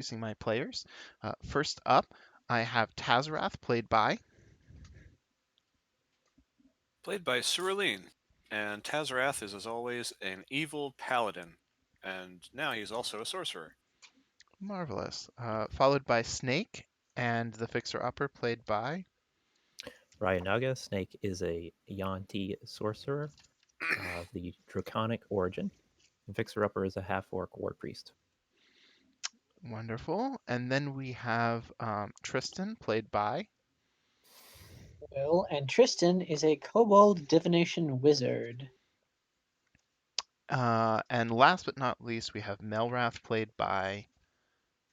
introducing my players. First up, I have Tazarath, played by. Played by Cerulean. And Tazarath is, as always, an evil paladin. And now he's also a sorcerer. Marvelous. Followed by Snake and the Fixer-Upper, played by. Ryanaga Snake is a Yuan-Ti sorcerer of the Draconic origin. And Fixer Upper is a half orc war priest. Wonderful. And then we have Tristan, played by. Will, and Tristan is a kobold divination wizard. And last but not least, we have Melrath, played by.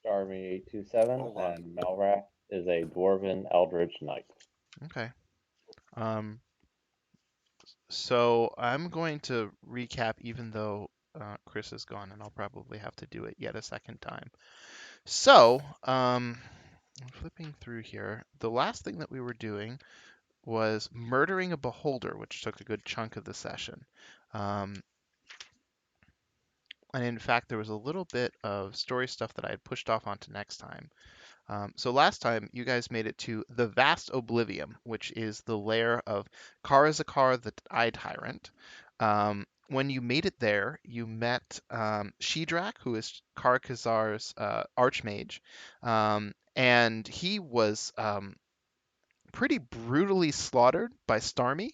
Starmy827, Hold on. and Melrath is a Dwarven Eldritch Knight. Okay. So I'm going to recap, even though Chris is gone, and I'll probably have to do it yet a second time. So, I'm flipping through here. The last thing that we were doing was murdering a beholder, which took a good chunk of the session. Um, and in fact, there was a little bit of story stuff that I had pushed off onto next time. So last time, you guys made it to the Vast Oblivium, which is the lair of Karazakar the Eye Tyrant. When you made it there, you met Shidrak, who is Karkazar's archmage, and he was pretty brutally slaughtered by Starmie.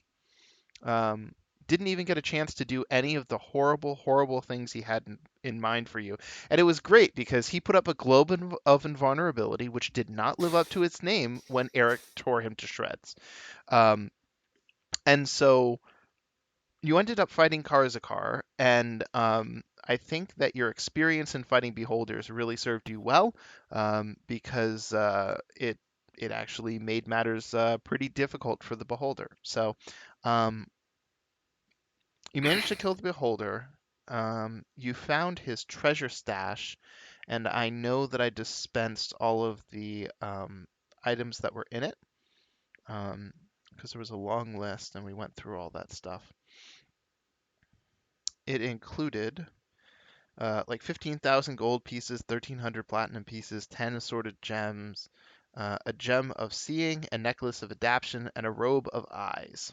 Um, didn't even get a chance to do any of the horrible, horrible things he had in mind for you. And it was great because he put up a globe of invulnerability, which did not live up to its name when Eric tore him to shreds. Um, and so you ended up fighting Karzakar, and I think that your experience in fighting beholders really served you well, because it actually made matters pretty difficult for the beholder. So um, you managed to kill the beholder. You found his treasure stash, and I know that I dispensed all of the items that were in it, because there was a long list, and we went through all that stuff. It included like 15,000 gold pieces, 1,300 platinum pieces, 10 assorted gems, a gem of seeing, a necklace of adaptation, and a robe of eyes.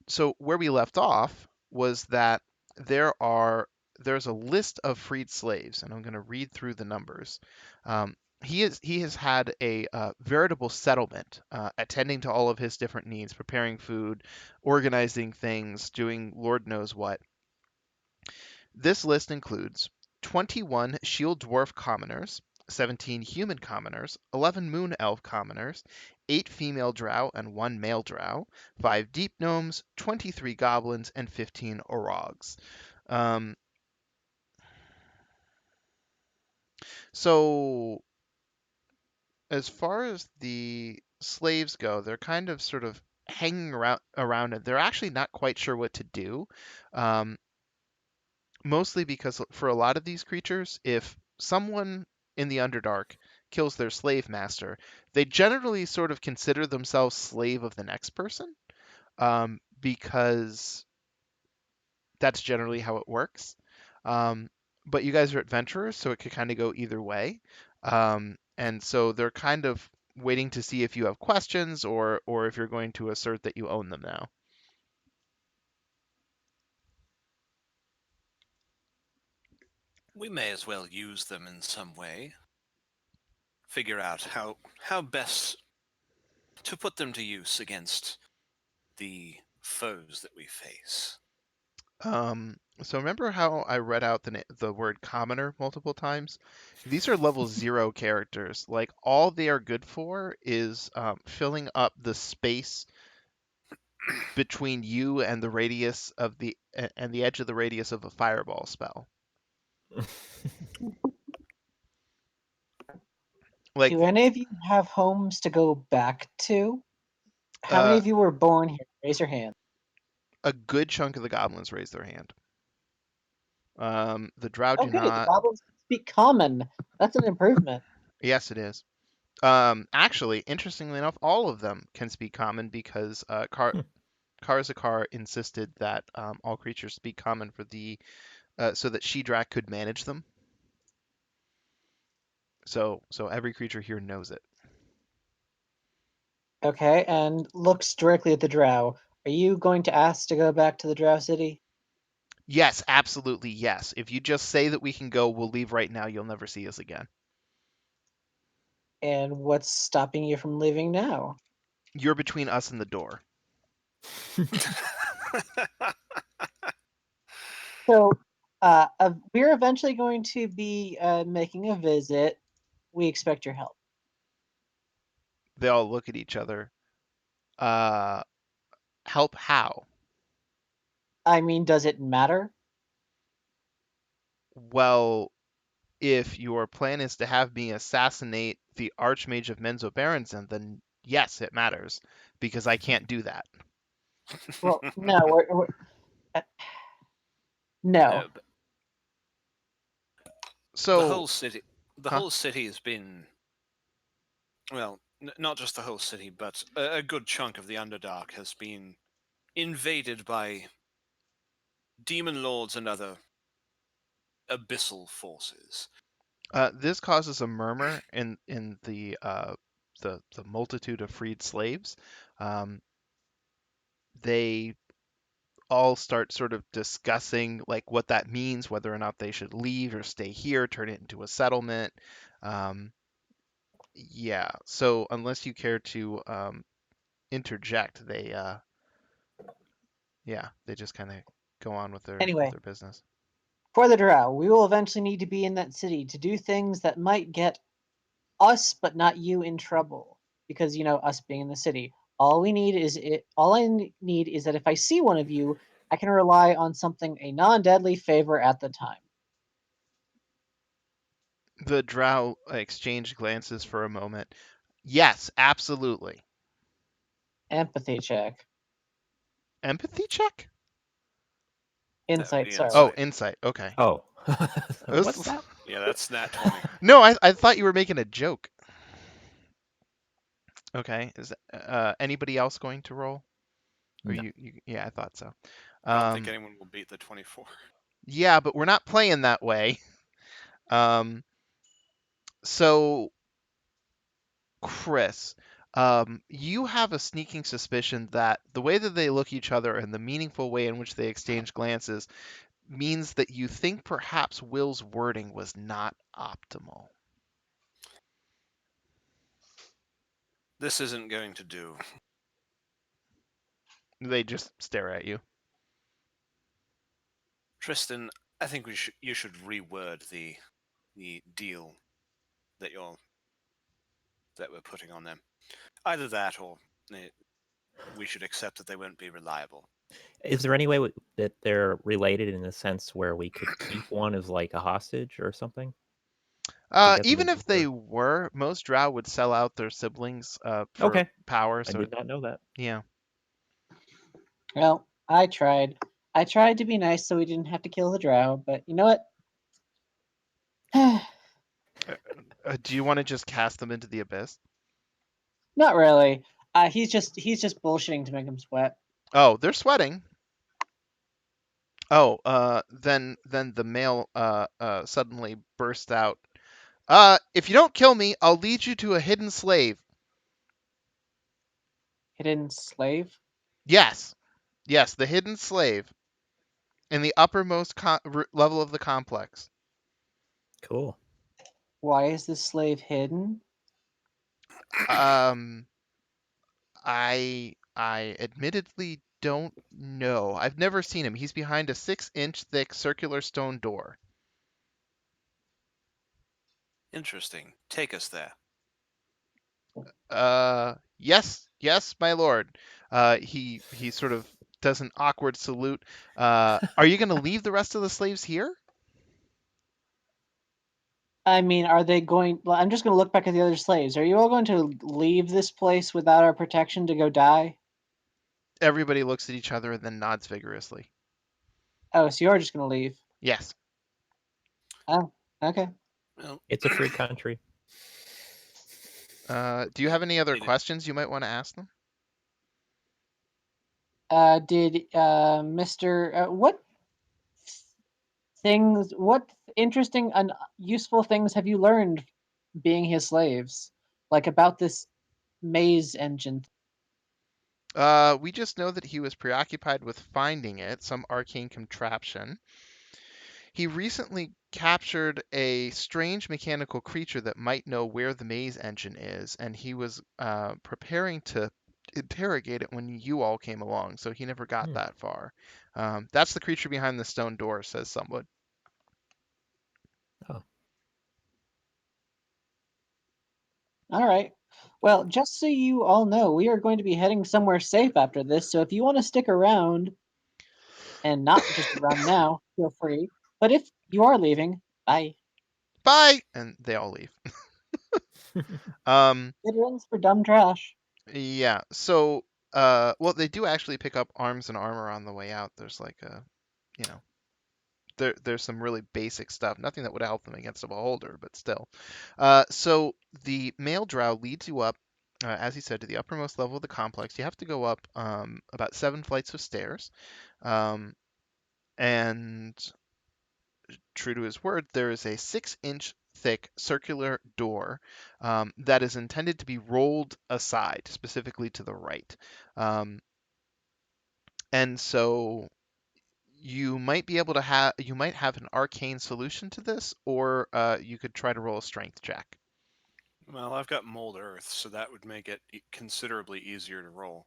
So where we left off was that there's a list of freed slaves, and I'm going to read through the numbers. He has had a veritable settlement, attending to all of his different needs, preparing food, organizing things, doing Lord knows what. This list includes 21 Shield Dwarf commoners, 17 human commoners, 11 Moon Elf commoners, 8 female drow and 1 male drow, 5 deep gnomes, 23 goblins, and 15 orogs. Um, so, as far as the slaves go, they're kind of sort of hanging around it. They're actually not quite sure what to do. Um, Mostly because for a lot of these creatures, if someone in the Underdark kills their slave master, they generally sort of consider themselves slave of the next person, because that's generally how it works. Um, but you guys are adventurers, so it could kind of go either way. And so they're kind of waiting to see if you have questions or if you're going to assert that you own them now. We may as well use them in some way. Figure out how best to put them to use against the foes that we face. So remember how I read out the word commoner multiple times? These are level 0 characters. Like, all they are good for is filling up the space between you and the radius of and the edge of the radius of a fireball spell. Like, Do any of you have homes to go back to? How many uh, of you were born here? Raise your hand. a good chunk of the goblins raise their hand. The drow do Okay, the not. goblins speak common. That's an improvement. Yes, it is. Actually, interestingly enough, all of them can speak common because Karzakar insisted that all creatures speak common for the so that Shidrak could manage them. So every creature here knows it. Okay, and looks directly at the drow. Are you going to ask to go back to the Drow City? Yes, absolutely yes. If you just say that we can go, we'll leave right now. You'll never see us again. And what's stopping you from leaving now? You're between us and the door. So, we're eventually going to be making a visit. We expect your help. They all look at each other. Help how? I mean, does it matter? Well, if your plan is to have me assassinate the Archmage of Menzoberranzan, then yes, it matters, because I can't do that. Well, no, uh, no. No, but the So, whole city, the huh? whole city has been, well, not just the whole city, but a good chunk of the Underdark has been invaded by demon lords and other abyssal forces. This causes a murmur in the multitude of freed slaves. Um, they all start sort of discussing like what that means, whether or not they should leave or stay here, turn it into a settlement. Um, yeah. So unless you care to interject, they just kind of go on with Anyway, their business. for the Drow, we will eventually need to be in that city to do things that might get us, but not you, in trouble. Because, us being in the city. All I need is that if I see one of you, I can rely on something a non-deadly favor at the time. The drow exchange glances for a moment. Yes, absolutely. Empathy check. Empathy check? That would Insight, be sorry. Oh, insight. insight. Okay. Oh, what's that? Yeah, that's nat 20. No, I thought you were making a joke. Okay. Is anybody else going to roll? Or No. yeah, I thought so. I don't think anyone will beat the 24. Yeah, but we're not playing that way. So Chris, you have a sneaking suspicion that the way that they look each other and the meaningful way in which they exchange glances means that you think perhaps Will's wording was not optimal. This isn't going to do. They just stare at you. Tristan, I think you should reword the deal that we're putting on them. Either that, or we should accept that they won't be reliable. Is there any way that they're related in a sense where we could keep one as like a hostage or something? Get them Even into if they the- were, most drow would sell out their siblings for Okay, power. I So did not know that. yeah, Well, I tried. I tried to be nice so we didn't have to kill the Drow, but you know what? do you want to just cast them into the abyss? Not really. He's just bullshitting to make him sweat. Oh, they're sweating. Oh, then the male suddenly burst out. If you don't kill me, I'll lead you to a hidden slave. Hidden slave. Yes, yes, the hidden slave in the uppermost level of the complex. Cool. Why is this slave hidden? Um, I admittedly don't know. I've never seen him. He's behind a 6-inch thick circular stone door. Interesting. Take us there. Yes, yes, my lord. He sort of does an awkward salute. Are you going to leave the rest of the slaves here? I mean, are they going? Well, I'm just going to look back at the other slaves. Are you all going to leave this place without our protection to go die? Everybody looks at each other and then nods vigorously. Oh, so you're just going to leave? Yes. Oh, okay. Well, It's a free country. Do you have any other It- questions you might want to ask them? Did Mr. What interesting and useful things have you learned being his slaves? Like about this maze engine? We just know that he was preoccupied with finding it, some arcane contraption. He recently captured a strange mechanical creature that might know where the maze engine is, and he was preparing to interrogate it when you all came along, so he never got Hmm. that far. That's the creature behind the stone door, says someone. Oh, All right. Well, just so you all know, we are going to be heading somewhere safe after this. So if you want to stick around and not just run now, feel free. But if you are leaving, bye. Bye! And they all leave. Um, It rings for dumb trash. yeah, so, well, they do actually pick up arms and armor on the way out. There's like a, you know, there's some really basic stuff. Nothing that would help them against a beholder, but still. So the male drow leads you up, as he said, to the uppermost level of the complex. You have to go up about 7 flights of stairs, and true to his word, there is a 6-inch thick circular door that is intended to be rolled aside, specifically to the right. And so you might be able to have an arcane solution to this, or you could try to roll a strength check. Well, I've got mold earth, so that would make it considerably easier to roll.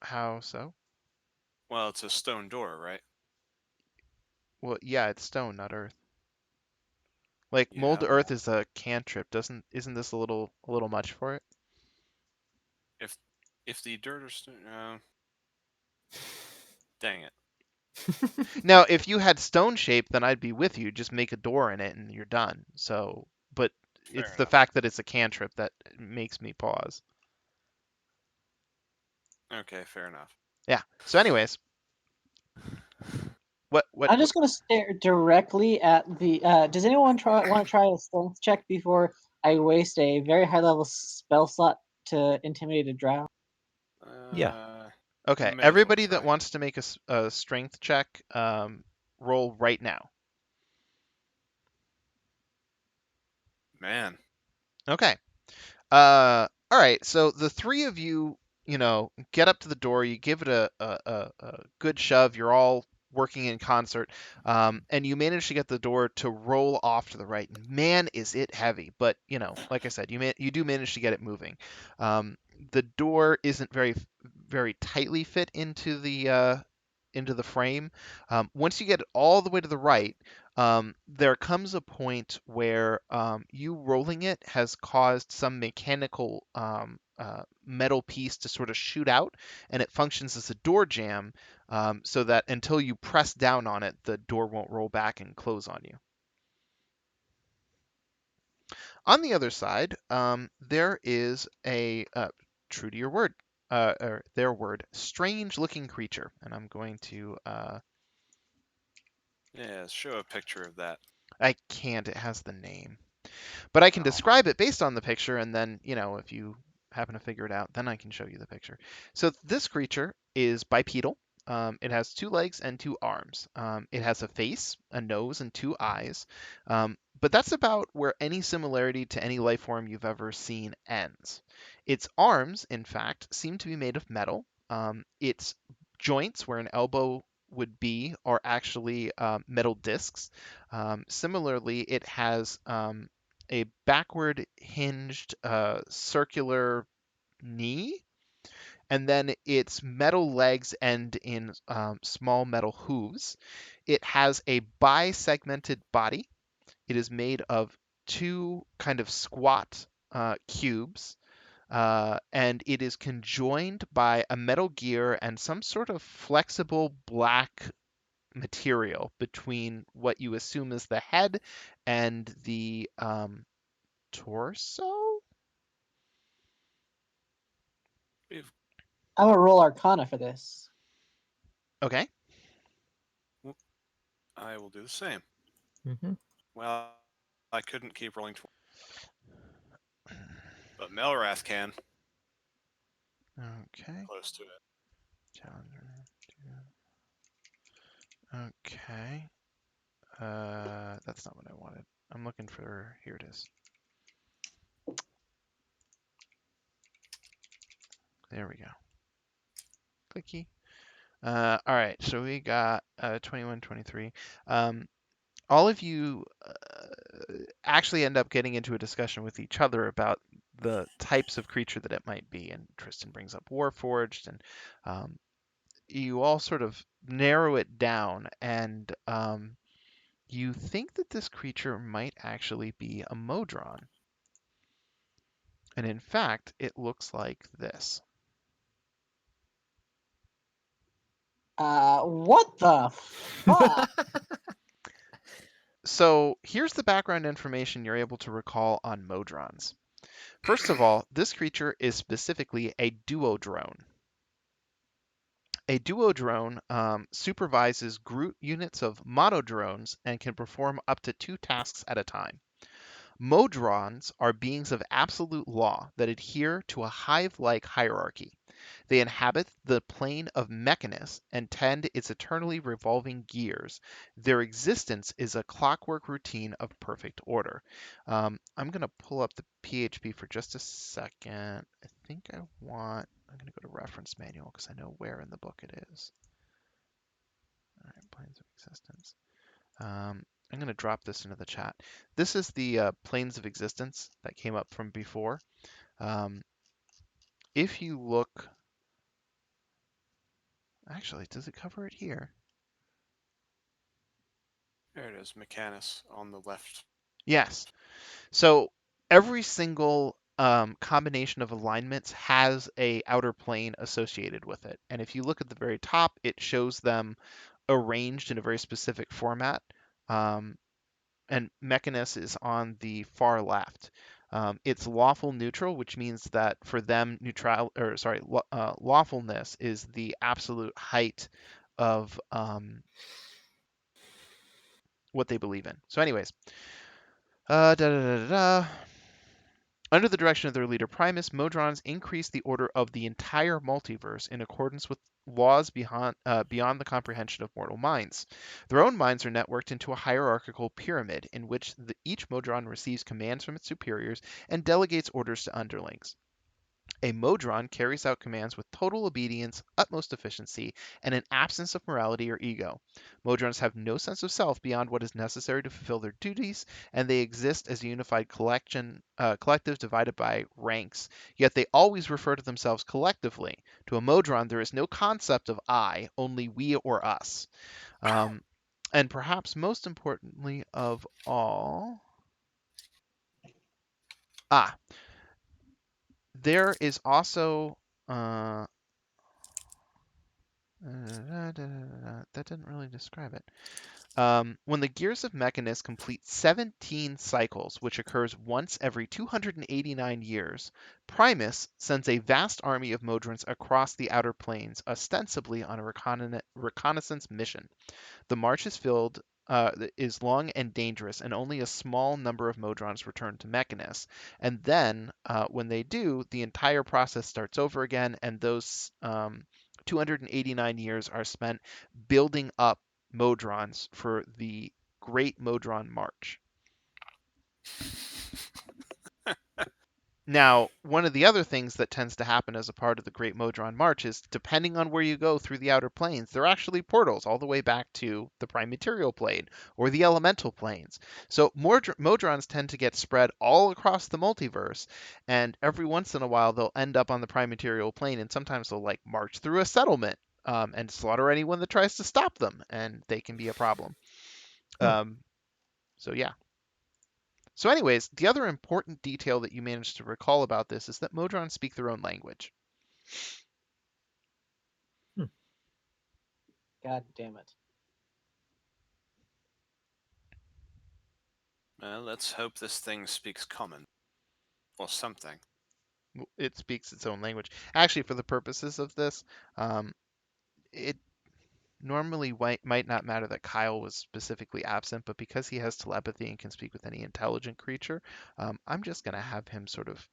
How so? Well, it's a stone door, right? Well, yeah, it's stone, not earth. Like mold Yeah, to earth well, is a cantrip. Isn't this a little much for it? if the dirt or stone, dang it. Now, if you had stone shape, then I'd be with you. Just make a door in it and you're done. So, but it's Fair the enough. fact that it's a cantrip that makes me pause. Okay, fair enough. Yeah. So, anyways, what? I'm just going to stare directly at the. Does anyone want to try a strength check before I waste a very high level spell slot to intimidate a drow? Yeah. Okay, May as well everybody that try. wants to make a strength check, roll right now. Man, Okay. All right. So the three of you, get up to the door. You give it a good shove. You're all working in concert, and you manage to get the door to roll off to the right. And man, is it heavy! But like I said, you do manage to get it moving. The door isn't very tightly fit into the frame. Once you get it all the way to the right, there comes a point where you rolling it has caused some mechanical metal piece to sort of shoot out, and it functions as a door jamb, so that until you press down on it, the door won't roll back and close on you. On the other side, there is a true to your word, or their word, strange-looking creature, and I'm going to. yeah, show a picture of that. I can't. It has the name. But I can Oh, describe it based on the picture, and then, if you happen to figure it out, then I can show you the picture. So this creature is bipedal. It has 2 legs and 2 arms. It has a face, a nose, and 2 eyes. But that's about where any similarity to any life form you've ever seen ends. Its arms, in fact, seem to be made of metal. Its joints, where an elbow would be, are actually metal discs. Similarly, it has a backward hinged circular knee, and then its metal legs end in small metal hooves. It has a bisegmented body. It is made of 2 kind of squat cubes, and it is conjoined by a metal gear and some sort of flexible black material between what you assume is the head and the torso. we've, I'm going to roll Arcana for this. Okay. I will do the same. Mm-hmm. Well, I couldn't keep rolling, but Melrath can. Okay. Close to it. Challenger. Okay. That's not what I wanted. I'm looking for. Here it is. There we go. Clicky. All right, so we got 21, 23. All of you actually end up getting into a discussion with each other about the types of creature that it might be. And Tristan brings up Warforged, and you all sort of narrow it down, and you think that this creature might actually be a Modron. And in fact, it looks like this. What the fuck? So here's the background information you're able to recall on Modrons. First of all, this creature is specifically a duodrone. A duodrone supervises group units of monodrones and can perform up to 2 tasks at a time. Modrons are beings of absolute law that adhere to a hive-like hierarchy. They inhabit the plane of Mechanus and tend its eternally revolving gears. Their existence is a clockwork routine of perfect order. I'm going to pull up the PHP for just a second. I'm going to go to reference manual because I know where in the book it is. All right, planes of existence. I'm going to drop this into the chat. This is the planes of existence that came up from before. If you look, actually, does it cover it here? There it is, Mechanus on the left. Yes. So every single combination of alignments has a outer plane associated with it. And if you look at the very top, it shows them arranged in a very specific format. And Mechanus is on the far left. It's lawful neutral, which means that for them, lawfulness is the absolute height of what they believe in. So, anyways, under the direction of their leader Primus, Modrons increase the order of the entire multiverse in accordance with laws beyond the comprehension of mortal minds. Their own minds are networked into a hierarchical pyramid in which each Modron receives commands from its superiors and delegates orders to underlings. A Modron carries out commands with total obedience, utmost efficiency, and an absence of morality or ego. Modrons have no sense of self beyond what is necessary to fulfill their duties, and they exist as a unified collective divided by ranks, yet they always refer to themselves collectively. To a Modron, there is no concept of I, only we or us. And perhaps most importantly of all... there is also... that didn't really describe it. When the gears of Mechanus complete 17 cycles, which occurs once every 289 years, Primus sends a vast army of Modrons across the outer planes, ostensibly on a reconnaissance mission. The march is long and dangerous, and only a small number of Modrons return to Mechanus. And then, when they do, the entire process starts over again, and those 289 years are spent building up Modrons for the Great Modron March. Now, one of the other things that tends to happen as a part of the Great Modron March is, depending on where you go through the outer planes, there are actually portals all the way back to the Prime Material Plane or the Elemental Planes. So Modrons tend to get spread all across the multiverse, and every once in a while they'll end up on the Prime Material Plane, and sometimes they'll march through a settlement and slaughter anyone that tries to stop them, and they can be a problem. So yeah. So anyways, the other important detail that you managed to recall about this is that Modrons speak their own language. God damn it. Well, let's hope this thing speaks common. Or something. It speaks its own language. Actually, for the purposes of this, it normally might not matter that Kyle was specifically absent, but because he has telepathy and can speak with any intelligent creature, I'm just going to have him sort of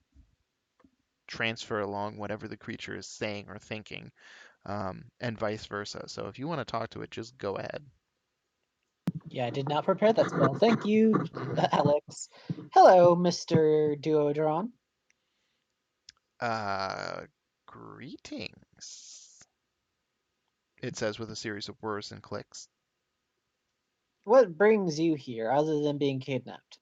transfer along whatever the creature is saying or thinking, and vice versa. So if you want to talk to it, just go ahead. Yeah, I did not prepare that spell. Thank you, Alex. Hello, Mr. Duodron. Greetings, it says with a series of whirs and clicks. What brings you here other than being kidnapped?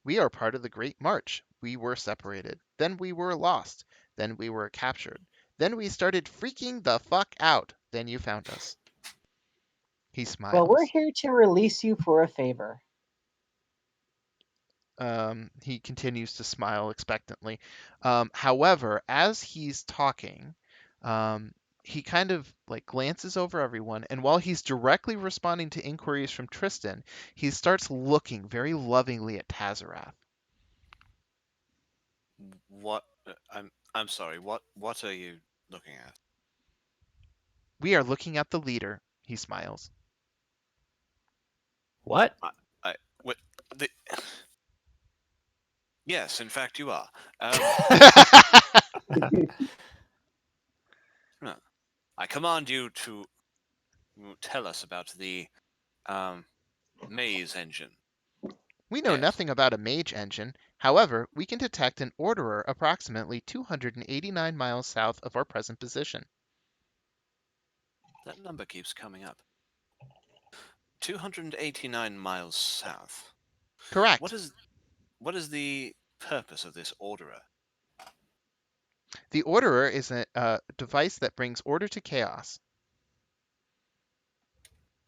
We are part of the Great March. We were separated. Then we were lost. Then we were captured. Then we started freaking the fuck out. Then you found us. He Well, we're smiles. here to release you for a favor. He continues to smile expectantly. However, as he's talking, he kind of like glances over everyone, and while he's directly responding to inquiries from Tristan, he starts looking very lovingly at Tazarath. What? I'm sorry. What are you looking at? We are looking at the leader. He smiles. What? What? The. Yes, in fact, you are. I command you to tell us about the maze engine. We know Yes. nothing about a mage engine. However, we can detect an orderer approximately 289 miles south of our present position. That number keeps coming up. 289 miles south. Correct. What is the purpose of this orderer? The orderer is a device that brings order to chaos.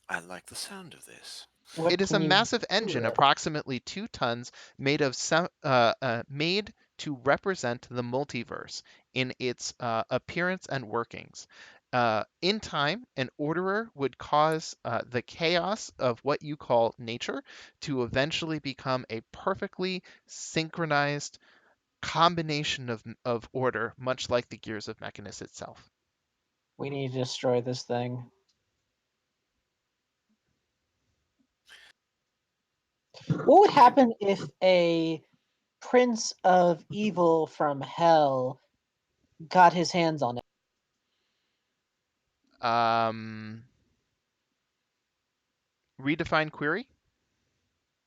I like the sound of this. What It is a can you massive do engine, with it? approximately 2 tons, made to represent the multiverse in its appearance and workings. In time, an orderer would cause the chaos of what you call nature to eventually become a perfectly synchronized combination of order, much like the gears of Mechanus itself. We need to destroy this thing. What would happen if a prince of evil from hell got his hands on it? Redefine query?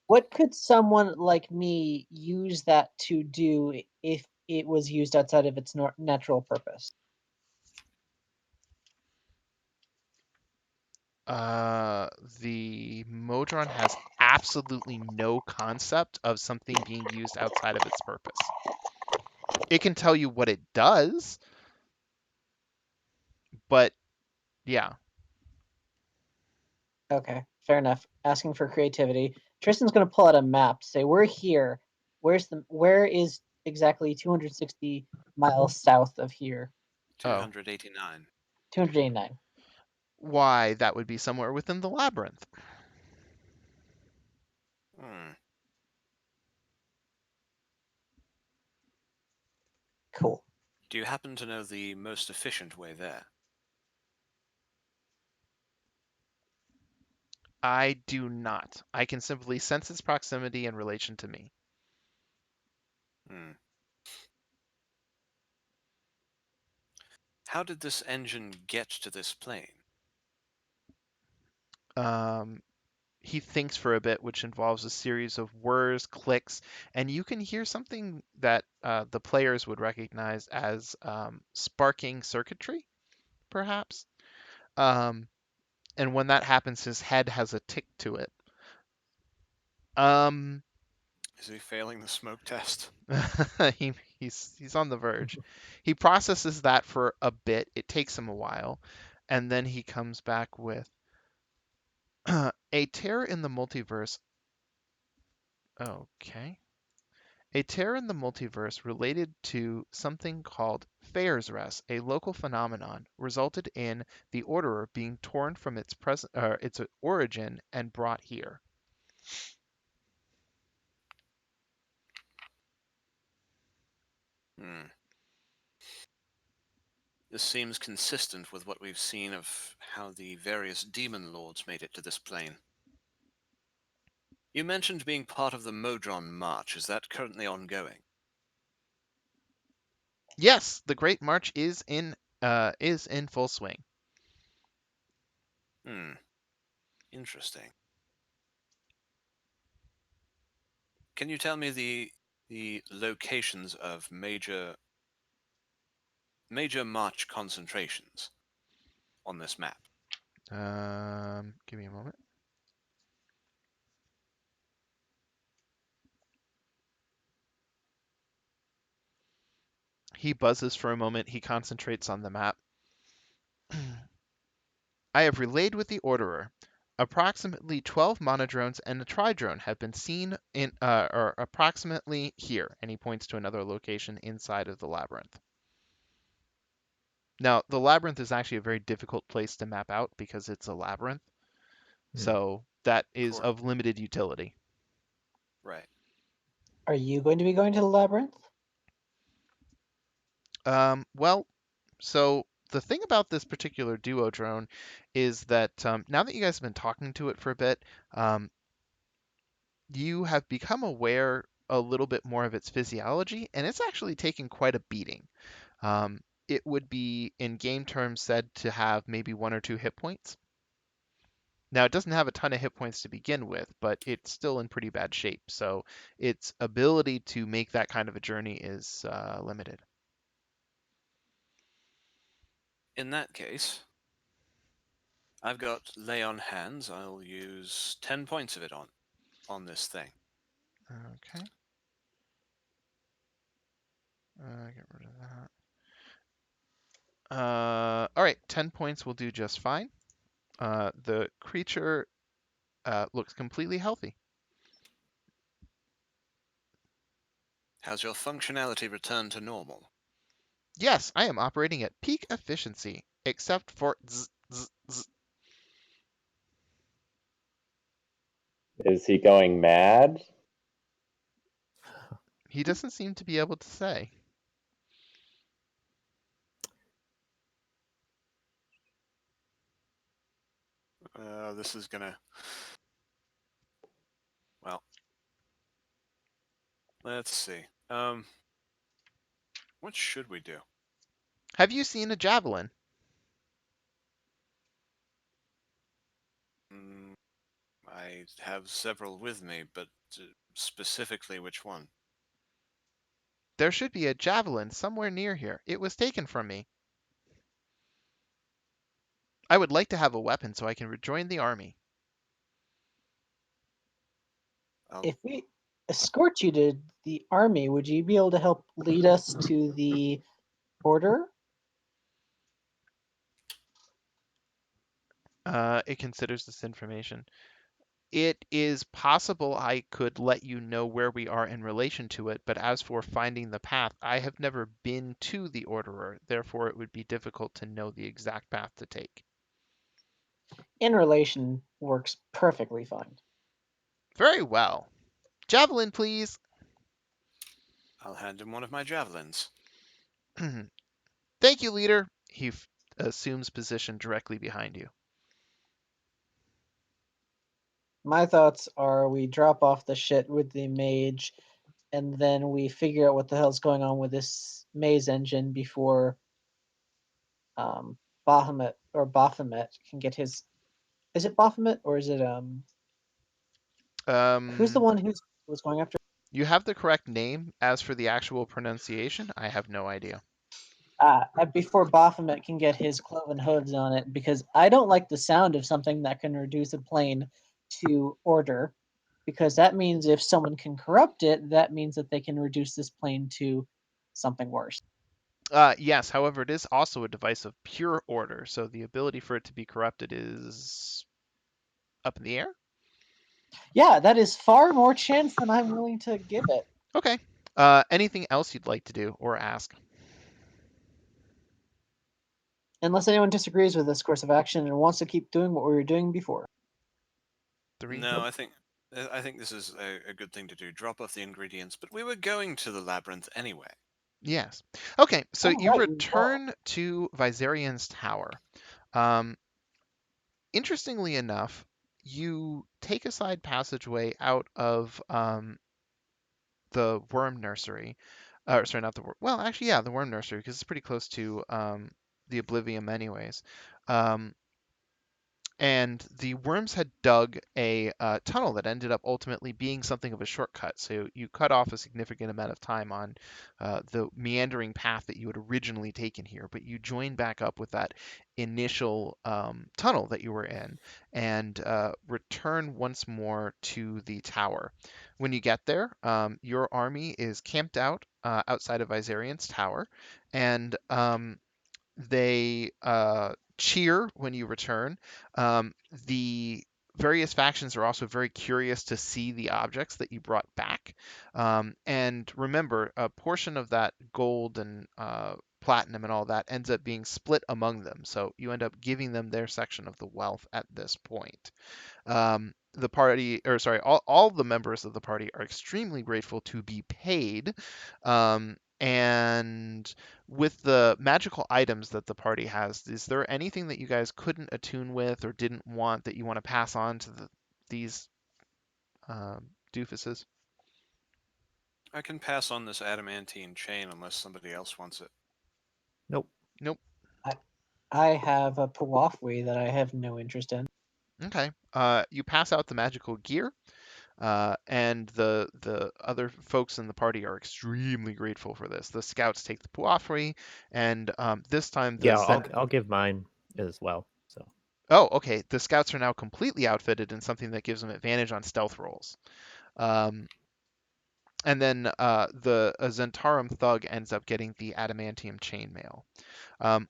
What could someone like me use that to do if it was used outside of its natural purpose? The Modron has absolutely no concept of something being used outside of its purpose. It can tell you what it does, but yeah. Okay, fair enough. Asking for creativity. Tristan's gonna pull out a map. Say, we're here. Where is exactly 260 miles south of here? Oh. 289. 289. Why, that would be somewhere within the labyrinth. Hmm. Cool. Do you happen to know the most efficient way there? I do not. I can simply sense its proximity in relation to me. Hmm. How did this engine get to this plane? He thinks for a bit, which involves a series of whirs, clicks, and you can hear something that the players would recognize as sparking circuitry, perhaps. Um, and when that happens, his head has a tick to it. Is he failing the smoke test? He's on the verge. He processes that for a bit. It takes him a while, and then he comes back with a tear in the multiverse. Okay. A tear in the multiverse related to something called Fair's Rest, a local phenomenon, resulted in the Orderer being torn from its origin and brought here. Hmm. This seems consistent with what we've seen of how the various demon lords made it to this plane. You mentioned being part of the Modron March. Is that currently ongoing? Yes, the Great March is in full swing. Hmm. Interesting. Can you tell me the locations of major major march concentrations on this map. Give me a moment. He buzzes for a moment. He concentrates on the map. I have relayed with the Orderer. Approximately 12 monodrones and a tridrone have been seen in, or approximately here, and he points to another location inside of the labyrinth. Now, the labyrinth is actually a very difficult place to map out because it's a labyrinth, so that is Correct. of limited utility. Right. Are you going to be going to the labyrinth? Well, so the thing about this particular duo drone is that now that you guys have been talking to it for a bit, you have become aware a little bit more of its physiology, and it's actually taken quite a beating. It would be, in game terms, said to have maybe 1 or 2 hit points. Now, it doesn't have a ton of hit points to begin with, but it's still in pretty bad shape, so its ability to make that kind of a journey is limited. In that case, I've got lay on hands. I'll use 10 points of it on this thing. Okay. Get rid of that. All right, 10 points will do just fine. The creature looks completely healthy. Has your functionality returned to normal? Yes, I am operating at peak efficiency, except for zzz, zzz, zzz. Is he going mad? He doesn't seem to be able to say. This is gonna. Well, let's see. What should we do? Have you seen a javelin? Mm, I have several with me, but specifically which one? There should be a javelin somewhere near here. It was taken from me. I would like to have a weapon so I can rejoin the army. If we escort you to the army, would you be able to help lead us to the border? It considers this information. It is possible I could let you know where we are in relation to it, but as for finding the path, I have never been to the Orderer, therefore it would be difficult to know the exact path to take. In relation works perfectly fine. Very well. Javelin, please. I'll hand him one of my javelins. Thank you, leader. He assumes position directly behind you. My thoughts are we drop off the shit with the mage, and then we figure out what the hell's going on with this maze engine before Baphomet can get his. Is it Baphomet or is it who's the one who's was going after? You have the correct name. As for the actual pronunciation, I have no idea. Before Baphomet can get his cloven hooves on it, because I don't like the sound of something that can reduce a plane to order, because that means if someone can corrupt it, that means that they can reduce this plane to something worse. Yes, however, it is also a device of pure order, so the ability for it to be corrupted is up in the air. Yeah, that is far more chance than I'm willing to give it. Okay. Anything else you'd like to do or ask? Unless anyone disagrees with this course of action and wants to keep doing what we were doing before. 3. No, I think this is a good thing to do. Drop off the ingredients, but we were going to the labyrinth anyway. Yes. Okay, so Oh, you right, return to Viserian's tower. Interestingly enough, you take a side passageway out of the worm nursery. Sorry, not the worm. Well, actually, yeah, the worm nursery, because it's pretty close to the Oblivium, anyways. Um, and the worms had dug a tunnel that ended up ultimately being something of a shortcut. So you cut off a significant amount of time on the meandering path that you had originally taken here, but you joined back up with that initial tunnel that you were in and return once more to the tower. When you get there, your army is camped out outside of Viserian's tower, and they cheer when you return. The various factions are also very curious to see the objects that you brought back. And remember, a portion of that gold and platinum and all that ends up being split among them. So you end up giving them their section of the wealth at this point. The party, or sorry, all the members of the party are extremely grateful to be paid. And with the magical items that the party has, is there anything that you guys couldn't attune with or didn't want that you want to pass on to these doofuses? I can pass on this adamantine chain unless somebody else wants it. Nope. Nope. I have a Puwafwi that I have no interest in. Okay. You pass out the magical gear. And the other folks in the party are extremely grateful for this. The scouts take the Puafri, and this time the Yeah, I'll give mine as well. So oh, okay. The scouts are now completely outfitted in something that gives them advantage on stealth rolls. And then the Zentarum thug ends up getting the adamantium chainmail.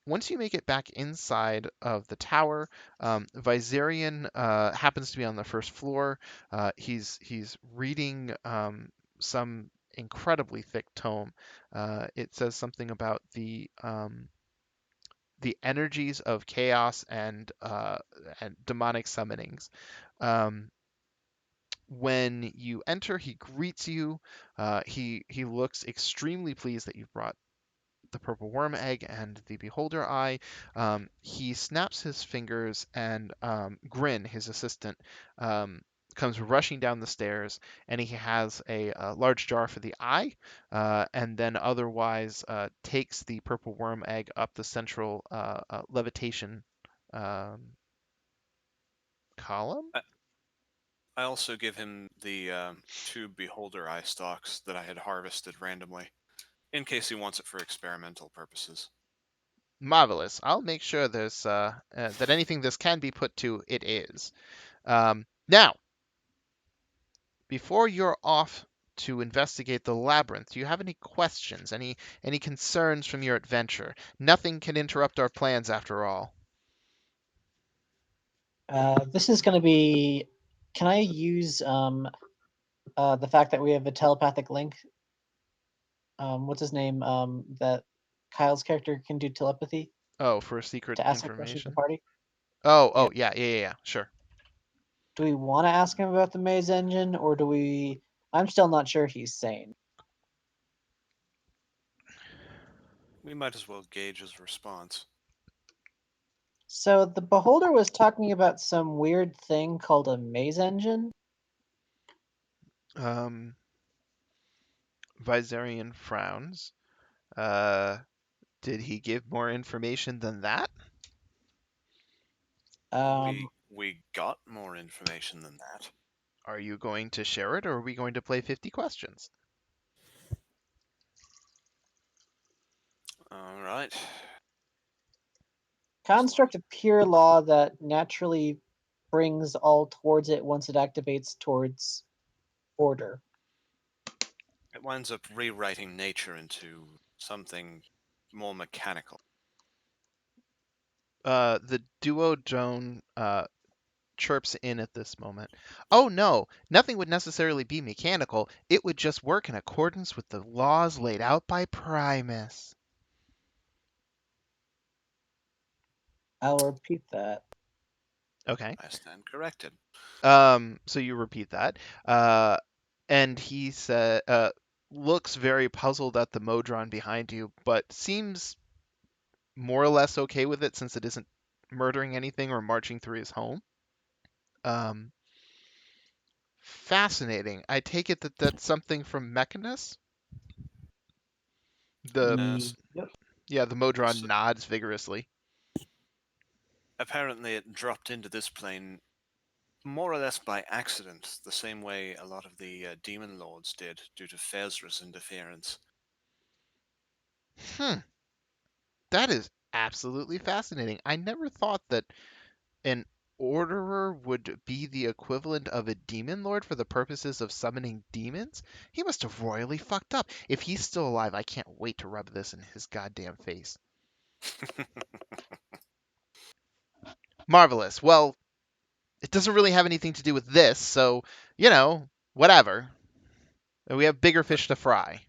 Once you make it back inside of the tower, Viserion happens to be on the first floor. He's reading some incredibly thick tome. It says something about the energies of chaos and demonic summonings. When you enter, he greets you. He looks extremely pleased that you've brought the purple worm egg and the beholder eye. He snaps his fingers, and Grin, his assistant, comes rushing down the stairs, and he has a large jar for the eye, and then otherwise takes the purple worm egg up the central levitation column. I also give him the 2 beholder eye stalks that I had harvested randomly, in case he wants it for experimental purposes. Marvelous. I'll make sure there's that anything this can be put to, it is. Now, before you're off to investigate the labyrinth, do you have any questions, any concerns from your adventure? Nothing can interrupt our plans after all. This is going to be. Can I use the fact that we have a telepathic link? What's his name? That Kyle's character can do telepathy Oh, for secret to ask a question to the information? party. Oh, yeah, sure. Do we want to ask him about the maze engine, or do we? I'm still not sure he's sane. We might as well gauge his response. So the beholder was talking about some weird thing called a maze engine. Viserion frowns. Did he give more information than that? We got more information than that. Are you going to share it, or are we going to play 50 questions? All right. Construct a pure law that naturally brings all towards it once it activates towards order. It winds up rewriting nature into something more mechanical. The duo drone chirps in at this moment. Oh no, nothing would necessarily be mechanical. It would just work in accordance with the laws laid out by Primus. I'll repeat that. Okay. I stand corrected. So you repeat that. And he said, looks very puzzled at the Modron behind you, but seems more or less okay with it since it isn't murdering anything or marching through his home. Fascinating. I take it that that's something from Mechanus? The Yes. Yep. Yeah, the Modron So- nods vigorously. Apparently, it dropped into this plane more or less by accident, the same way a lot of the demon lords did due to Fezra's interference. Hmm. That is absolutely fascinating. I never thought that an Orderer would be the equivalent of a Demon Lord for the purposes of summoning demons. He must have royally fucked up. If he's still alive, I can't wait to rub this in his goddamn face. Marvelous. Well, it doesn't really have anything to do with this, so, whatever. We have bigger fish to fry.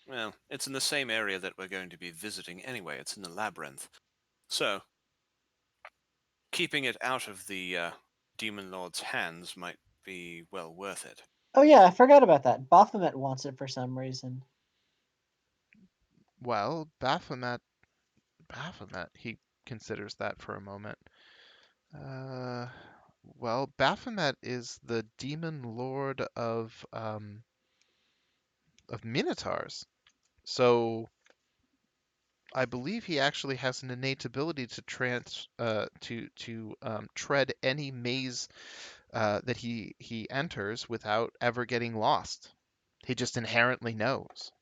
Well, it's in the same area that we're going to be visiting anyway. It's in the labyrinth. So, keeping it out of the demon lord's hands might be well worth it. Oh yeah, I forgot about that. Baphomet wants it for some reason. Well, Baphomet, he considers that for a moment. Well, Baphomet is the demon lord of Minotaurs. So I believe he actually has an innate ability to tread any maze that he enters without ever getting lost. He just inherently knows.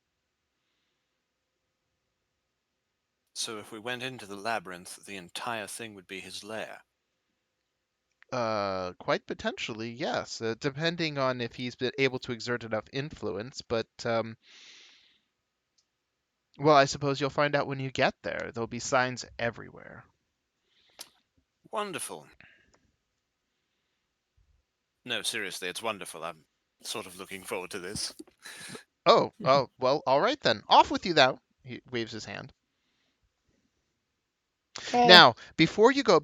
So, if we went into the labyrinth, the entire thing would be his lair. Quite potentially, yes, depending on if he's been able to exert enough influence. But well, I suppose you'll find out when you get there. There'll be signs everywhere. Wonderful. No, seriously, it's wonderful. I'm sort of looking forward to this. Oh, well, all right then. Off with you, thou. He waves his hand. Okay. Now, before you go,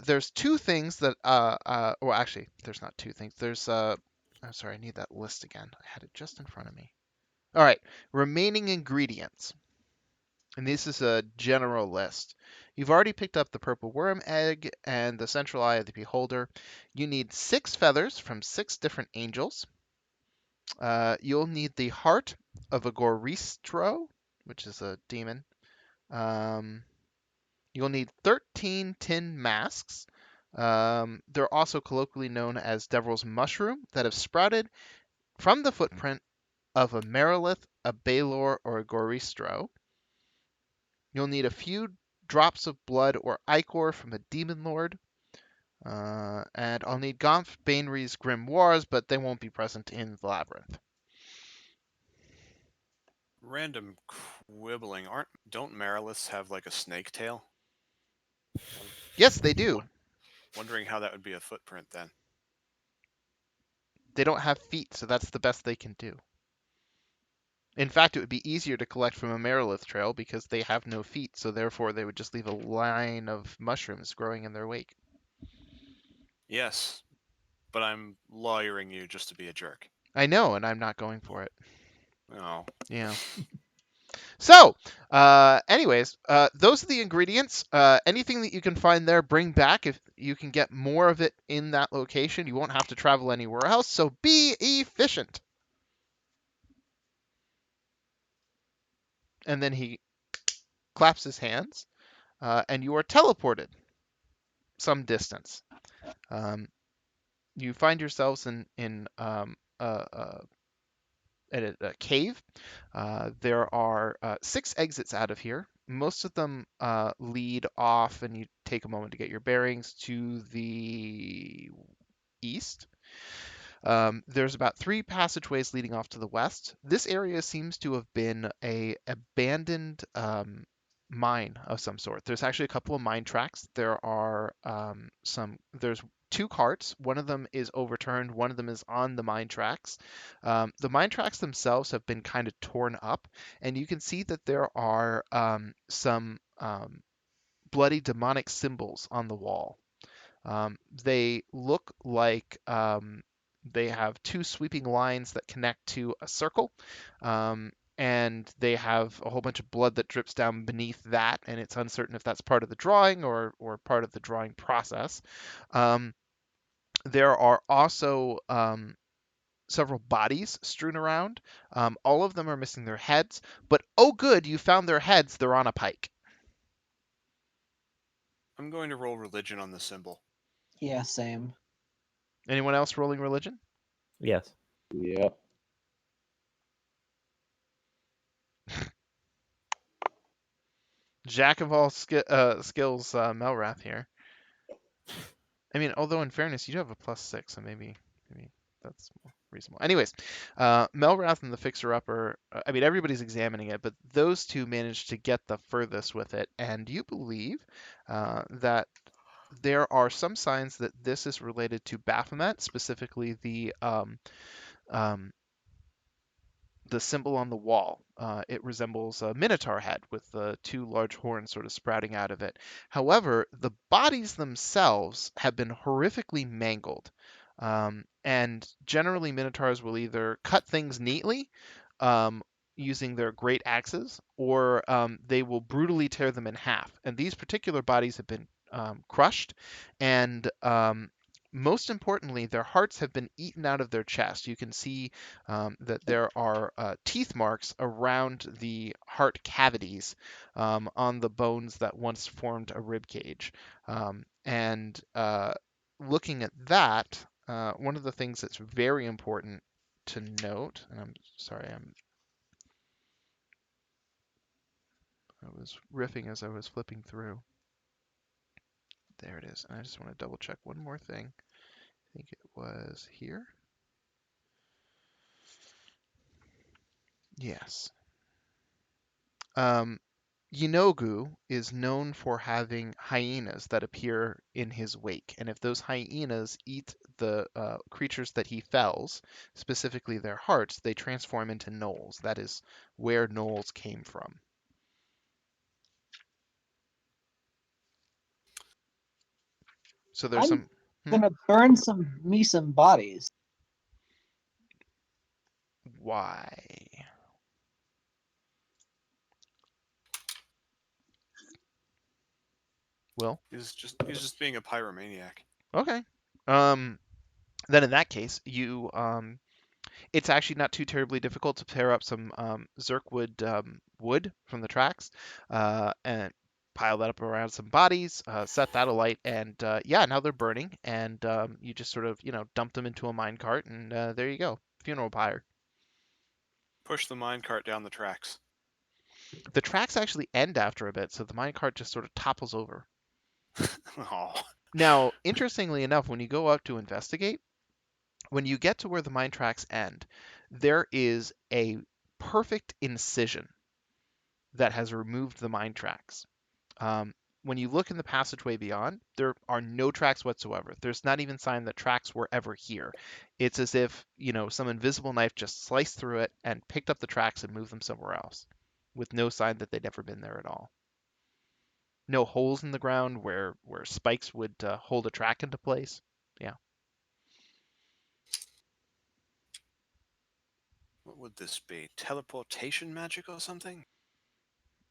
there's two things that, well, actually, there's not two things. There's, I'm sorry, I need that list again. I had it just in front of me. All right, remaining ingredients. And this is a general list. You've already picked up the purple worm egg and the central eye of the beholder. You need 6 feathers from 6 different angels. You'll need the heart of a Goristro, which is a demon. You'll need 13 tin masks. They're also colloquially known as Devil's Mushroom that have sprouted from the footprint of a Merilith, a Balor, or a Goristro. You'll need a few drops of blood or ichor from a Demon Lord. And I'll need Gonf Bainry's Grimoires, but they won't be present in the Labyrinth. Random quibbling. Don't Mariliths have like a snake tail? Yes, they do. Wondering how that would be a footprint then. They don't have feet, so that's the best they can do. In fact, it would be easier to collect from a Merilith trail because they have no feet, so therefore they would just leave a line of mushrooms growing in their wake. Yes, but I'm lawyering you just to be a jerk. I know, and I'm not going for it. Oh. Yeah. So, anyways, those are the ingredients. Anything that you can find there, bring back. If you can get more of it in that location, you won't have to travel anywhere else. So be efficient. And then he claps his hands, and you are teleported some distance. You find yourselves in a cave. There are 6 exits out of here. Most of them lead off, and you take a moment to get your bearings, to the east. There's about 3 passageways leading off to the west. This area seems to have been a abandoned mine of some sort. There's actually a couple of mine tracks. There's 2 carts. One of them is overturned. One of them is on the mine tracks. The mine tracks themselves have been kind of torn up, and you can see that there are some bloody demonic symbols on the wall. They look like they have 2 sweeping lines that connect to a circle, and they have a whole bunch of blood that drips down beneath that, and it's uncertain if that's part of the drawing or part of the drawing process. There are also several bodies strewn around. All of them are missing their heads, but oh good, you found their heads. They're on a pike. I'm going to roll religion on the symbol. Yeah, same. Anyone else rolling religion? Yes. Yep. Jack of all skills, Melrath here. I mean, although in fairness, you do have a +6, so maybe that's more reasonable. Anyways, Melrath and the Fixer-Upper, I mean, everybody's examining it, but those two managed to get the furthest with it, and you believe that there are some signs that this is related to Baphomet, specifically the symbol on the wall. It resembles a minotaur head with two large horns sort of sprouting out of it. However, the bodies themselves have been horrifically mangled. And generally, minotaurs will either cut things neatly using their great axes, or they will brutally tear them in half. And these particular bodies have been crushed, and most importantly, their hearts have been eaten out of their chest. You can see that there are teeth marks around the heart cavities on the bones that once formed a rib cage. And looking at that, one of the things that's very important to note, and I'm sorry, I was riffing as I was flipping through. There it is. And I just want to double check one more thing. I think it was here. Yes. Yenogu is known for having hyenas that appear in his wake, and if those hyenas eat the creatures that he fells, specifically their hearts, they transform into gnolls. That is where gnolls came from. So there's I'm some. gonna burn some bodies. Why? Will? He's just being a pyromaniac. Okay. Then in that case, it's actually not too terribly difficult to tear up some Zerkwood wood from the tracks and pile that up around some bodies, set that alight, and yeah, now they're burning, and you just sort of, dump them into a minecart, and there you go, funeral pyre. Push the minecart down the tracks. The tracks actually end after a bit, so the minecart just sort of topples over. Oh. Now, interestingly enough, when you go up to investigate, when you get to where the mine tracks end, there is a perfect incision that has removed the mine tracks. When you look in the passageway beyond, there are no tracks whatsoever. There's not even sign that tracks were ever here. It's as if, some invisible knife just sliced through it and picked up the tracks and moved them somewhere else, with no sign that they'd ever been there at all. No holes in the ground where spikes would hold a track into place. Yeah. What would this be? Teleportation magic or something?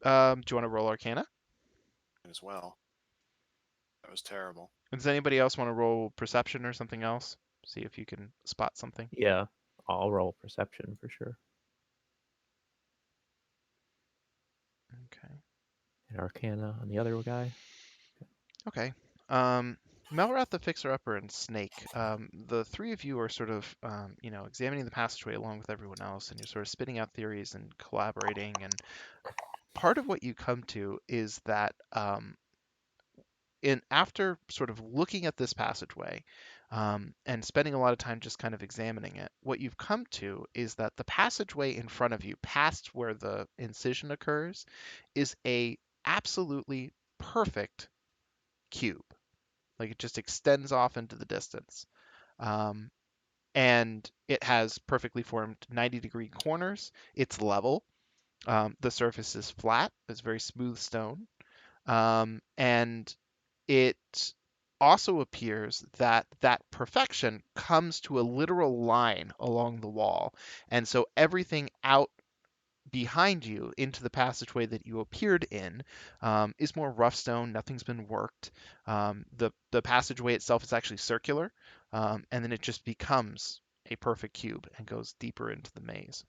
Do you want to roll Arcana? As well. That was terrible. Does anybody else want to roll Perception or something else? See if you can spot something. Yeah. I'll roll perception for sure. Okay. And Arcana on the other guy. Okay. Melrath the Fixer-Upper and Snake, the three of you are sort of, examining the passageway along with everyone else, and you're sort of spitting out theories and collaborating. And part of what you come to is that after sort of looking at this passageway and spending a lot of time just kind of examining it, what you've come to is that the passageway in front of you, past where the incision occurs, is a absolutely perfect cube. Like it just extends off into the distance. And it has perfectly formed 90-degree corners. It's level. The surface is flat. It's very smooth stone. And it also appears that that perfection comes to a literal line along the wall. And so everything out behind you into the passageway that you appeared in is more rough stone. Nothing's been worked. The passageway itself is actually circular, and then it just becomes a perfect cube and goes deeper into the maze.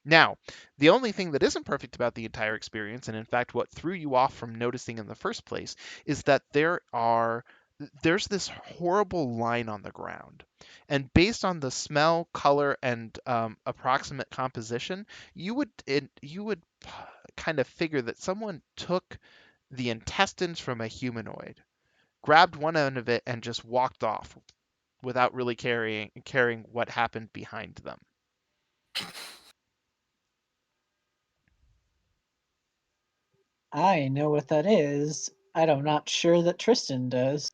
Now, the only thing that isn't perfect about the entire experience, and in fact what threw you off from noticing in the first place, is that there's this horrible line on the ground. And based on the smell, color, and approximate composition, you would kind of figure that someone took the intestines from a humanoid, grabbed one end of it, and just walked off without really caring what happened behind them. I know what that is. I'm not sure that Tristan does.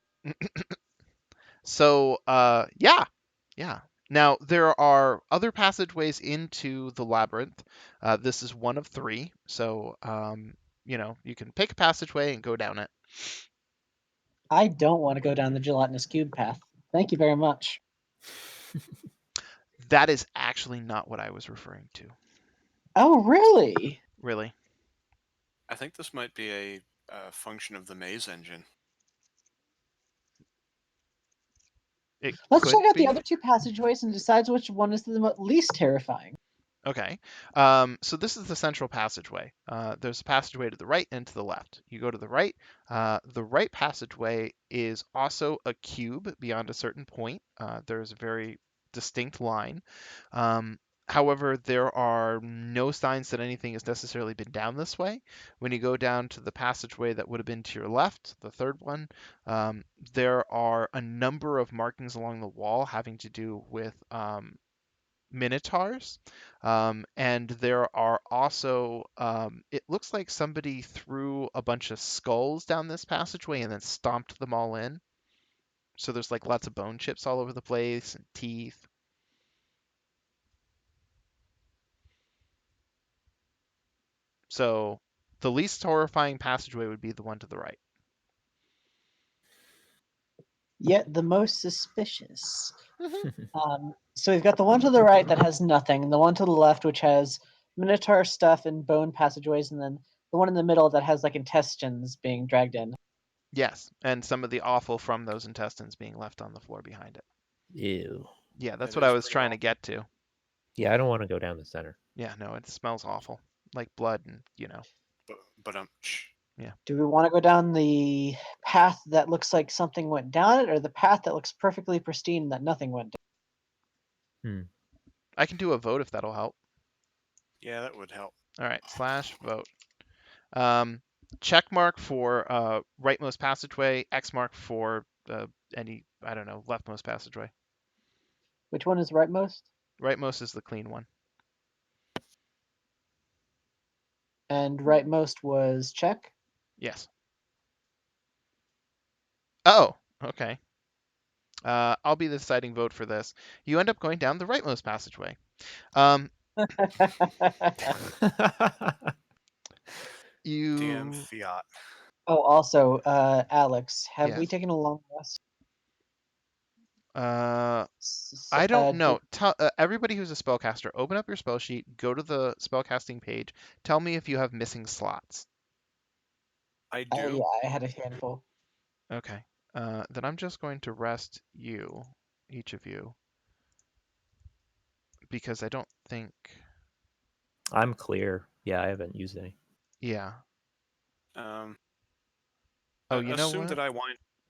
So, yeah, yeah. Now, there are other passageways into the labyrinth. This is one of three, so, you can pick a passageway and go down it. I don't want to go down the gelatinous cube path. Thank you very much. That is actually not what I was referring to, Oh, really? really. I think this might be a function of the maze engine. It Let's could check out be. the other two passageways and decide which one is the least terrifying. Okay. So this is the central passageway. There's a passageway to the right and to the left. You go to the right. The right passageway is also a cube beyond a certain point. There's a very distinct line. However, there are no signs that anything has necessarily been down this way. When you go down to the passageway that would have been to your left, the third one, there are a number of markings along the wall having to do with minotaurs. And there are also, it looks like somebody threw a bunch of skulls down this passageway and then stomped them all in. So there's like lots of bone chips all over the place and teeth. So the least horrifying passageway would be the one to the right. Yet the most suspicious. So we've got the one to the right that has nothing, and the one to the left which has minotaur stuff and bone passageways, and then the one in the middle that has like intestines being dragged in. Yes, and some of the offal from those intestines being left on the floor behind it. Ew. Yeah, that's That what I is was pretty trying to awful. get to. Yeah, I don't want to go down the center. Yeah, no, it smells awful. Like blood and, But Do we want to go down the path that looks like something went down it, or the path that looks perfectly pristine that nothing went down? I can do a vote if that'll help. yeah, that would help. All right, /vote. Check mark for rightmost passageway, X mark for any, I don't know, leftmost passageway. Which one is rightmost? Rightmost is the clean one. And rightmost was check. Yes. Oh, okay. I'll be the deciding vote for this. You end up going down the rightmost passageway. You DM fiat. Oh, also, Alex, have we Yes. taken a long rest? I don't know. Tell everybody who's a spellcaster, open up your spell sheet, go to the spellcasting page. Tell me if you have missing slots. I do. Yeah, I had a handful. Okay. Then I'm just going to rest you, each of you, because I don't think. I'm clear. Yeah, I haven't used any. Yeah. Oh, you know what?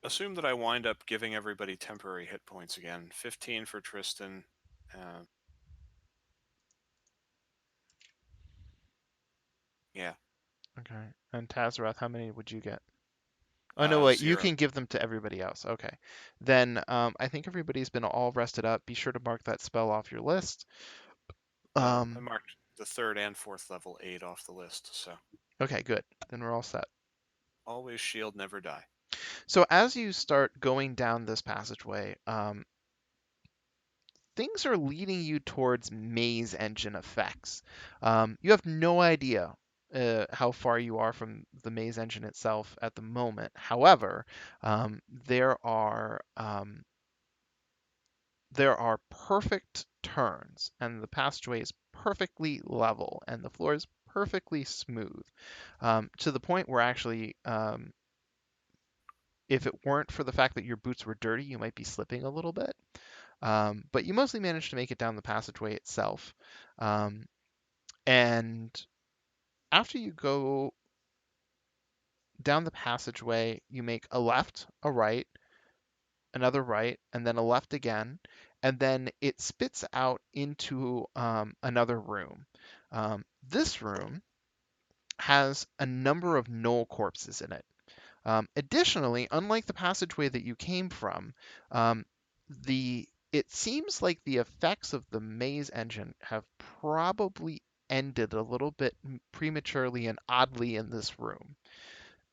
Assume that I wind up giving everybody temporary hit points again. 15 for Tristan. Yeah. Okay. And Tazarath, how many would you get? Oh no, wait. You 0. can give them to everybody else. Okay. Then I think everybody's been all rested up. Be sure to mark that spell off your list. I marked the 3rd and 4th level 8 off the list, so. Okay, good. Then we're all set. Always shield, never die. So as you start going down this passageway, things are leading you towards maze engine effects. You have no idea how far you are from the maze engine itself at the moment. However, there are perfect turns, and the passageway is perfectly level, and the floor is perfectly smooth, to the point where actually, if it weren't for the fact that your boots were dirty, you might be slipping a little bit. But you mostly managed to make it down the passageway itself. And after you go down the passageway, you make a left, a right, another right, and then a left again, and then it spits out into another room. This room has a number of gnoll corpses in it. Additionally, unlike the passageway that you came from, it seems like the effects of the maze engine have probably ended a little bit prematurely and oddly in this room.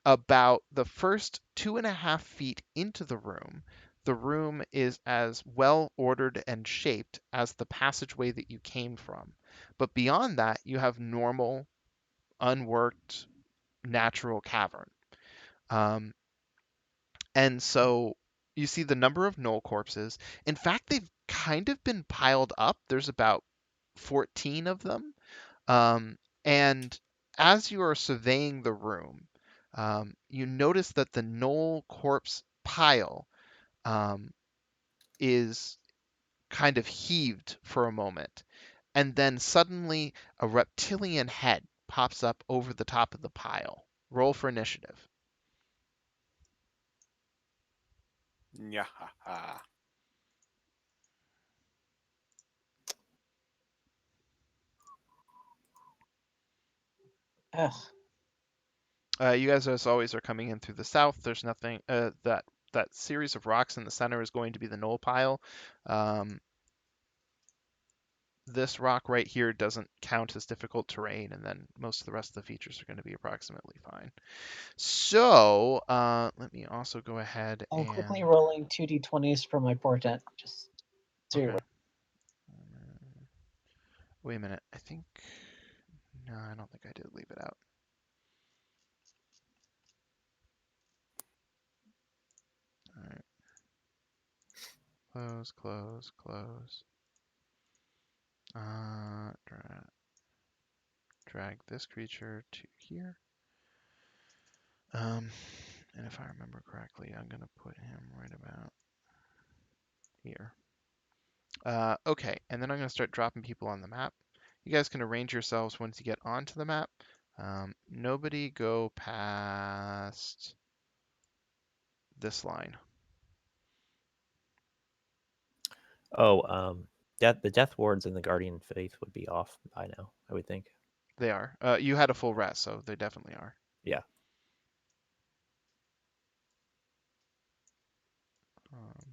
About the first 2.5 feet into the room is as well ordered and shaped as the passageway that you came from. But beyond that, you have normal, unworked, natural cavern. And so you see the number of gnoll corpses. In fact, they've kind of been piled up. There's about 14 of them. And as you are surveying the room, you notice that the gnoll corpse pile is kind of heaved for a moment. And then suddenly a reptilian head pops up over the top of the pile. Roll for initiative. Nyahaha. Ugh. You guys, as always, are coming in through the south. There's nothing that series of rocks in the center is going to be the knoll pile. This rock right here doesn't count as difficult terrain, and then most of the rest of the features are going to be approximately fine. So let me also go ahead I'm and quickly rolling 2d20s for my portent. Just so you're okay. Wait a minute. I think no, I don't think I did leave it out. All right. Close, close, close. Drag this creature to here. And if I remember correctly, I'm gonna put him right about here. Okay, and then I'm gonna start dropping people on the map. You guys can arrange yourselves once you get onto the map. Nobody go past this line. Oh, the Death Wards and the Guardian Faith would be off by now, I would think. They are. You had a full rest, so they definitely are. Yeah.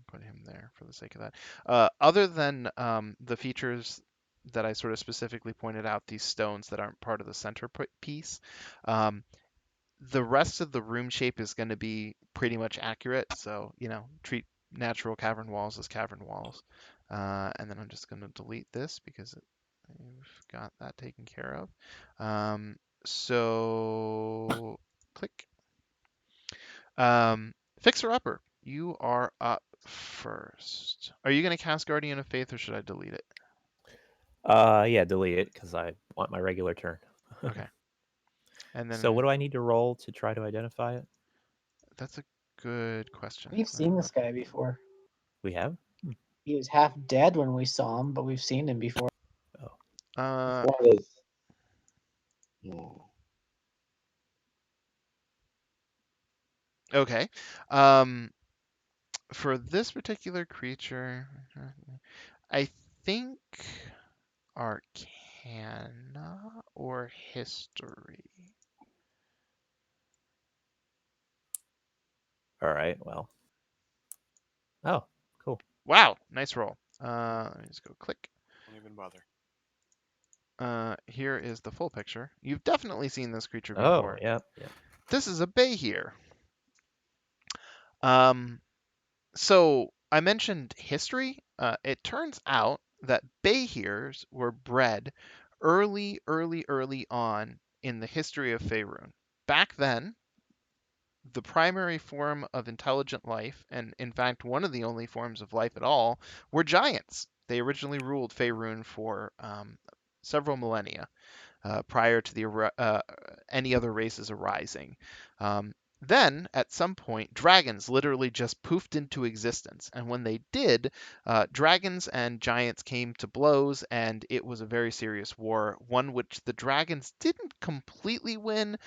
Put him there for the sake of that. Other than the features that I sort of specifically pointed out, these stones that aren't part of the center piece, the rest of the room shape is going to be pretty much accurate. So, treat natural cavern walls as cavern walls. And then I'm just going to delete this because I've got that taken care of. So, click. Fixer Upper, you are up first. Are you going to cast Guardian of Faith or should I delete it? Yeah, delete it because I want my regular turn. Okay. And then So what do I need to roll to try to identify it? that's a good question. We've seen this guy before. We have? He was half dead when we saw him, but we've seen him before. What is? Yeah. Okay. For this particular creature, I think Arcana or History. All right, well. Oh, cool. Wow, nice roll. Let me just go click. Don't even bother. Here is the full picture. You've definitely seen this creature Oh, before. yeah. This is a Behir. So I mentioned history. It turns out that Behirs were bred early on in the history of Faerun. Back then, the primary form of intelligent life, and in fact one of the only forms of life at all, were giants. They originally ruled Faerun for several millennia prior to any other races arising. Then, at some point, dragons literally just poofed into existence. And when they did, dragons and giants came to blows, and it was a very serious war, one which the dragons didn't completely win,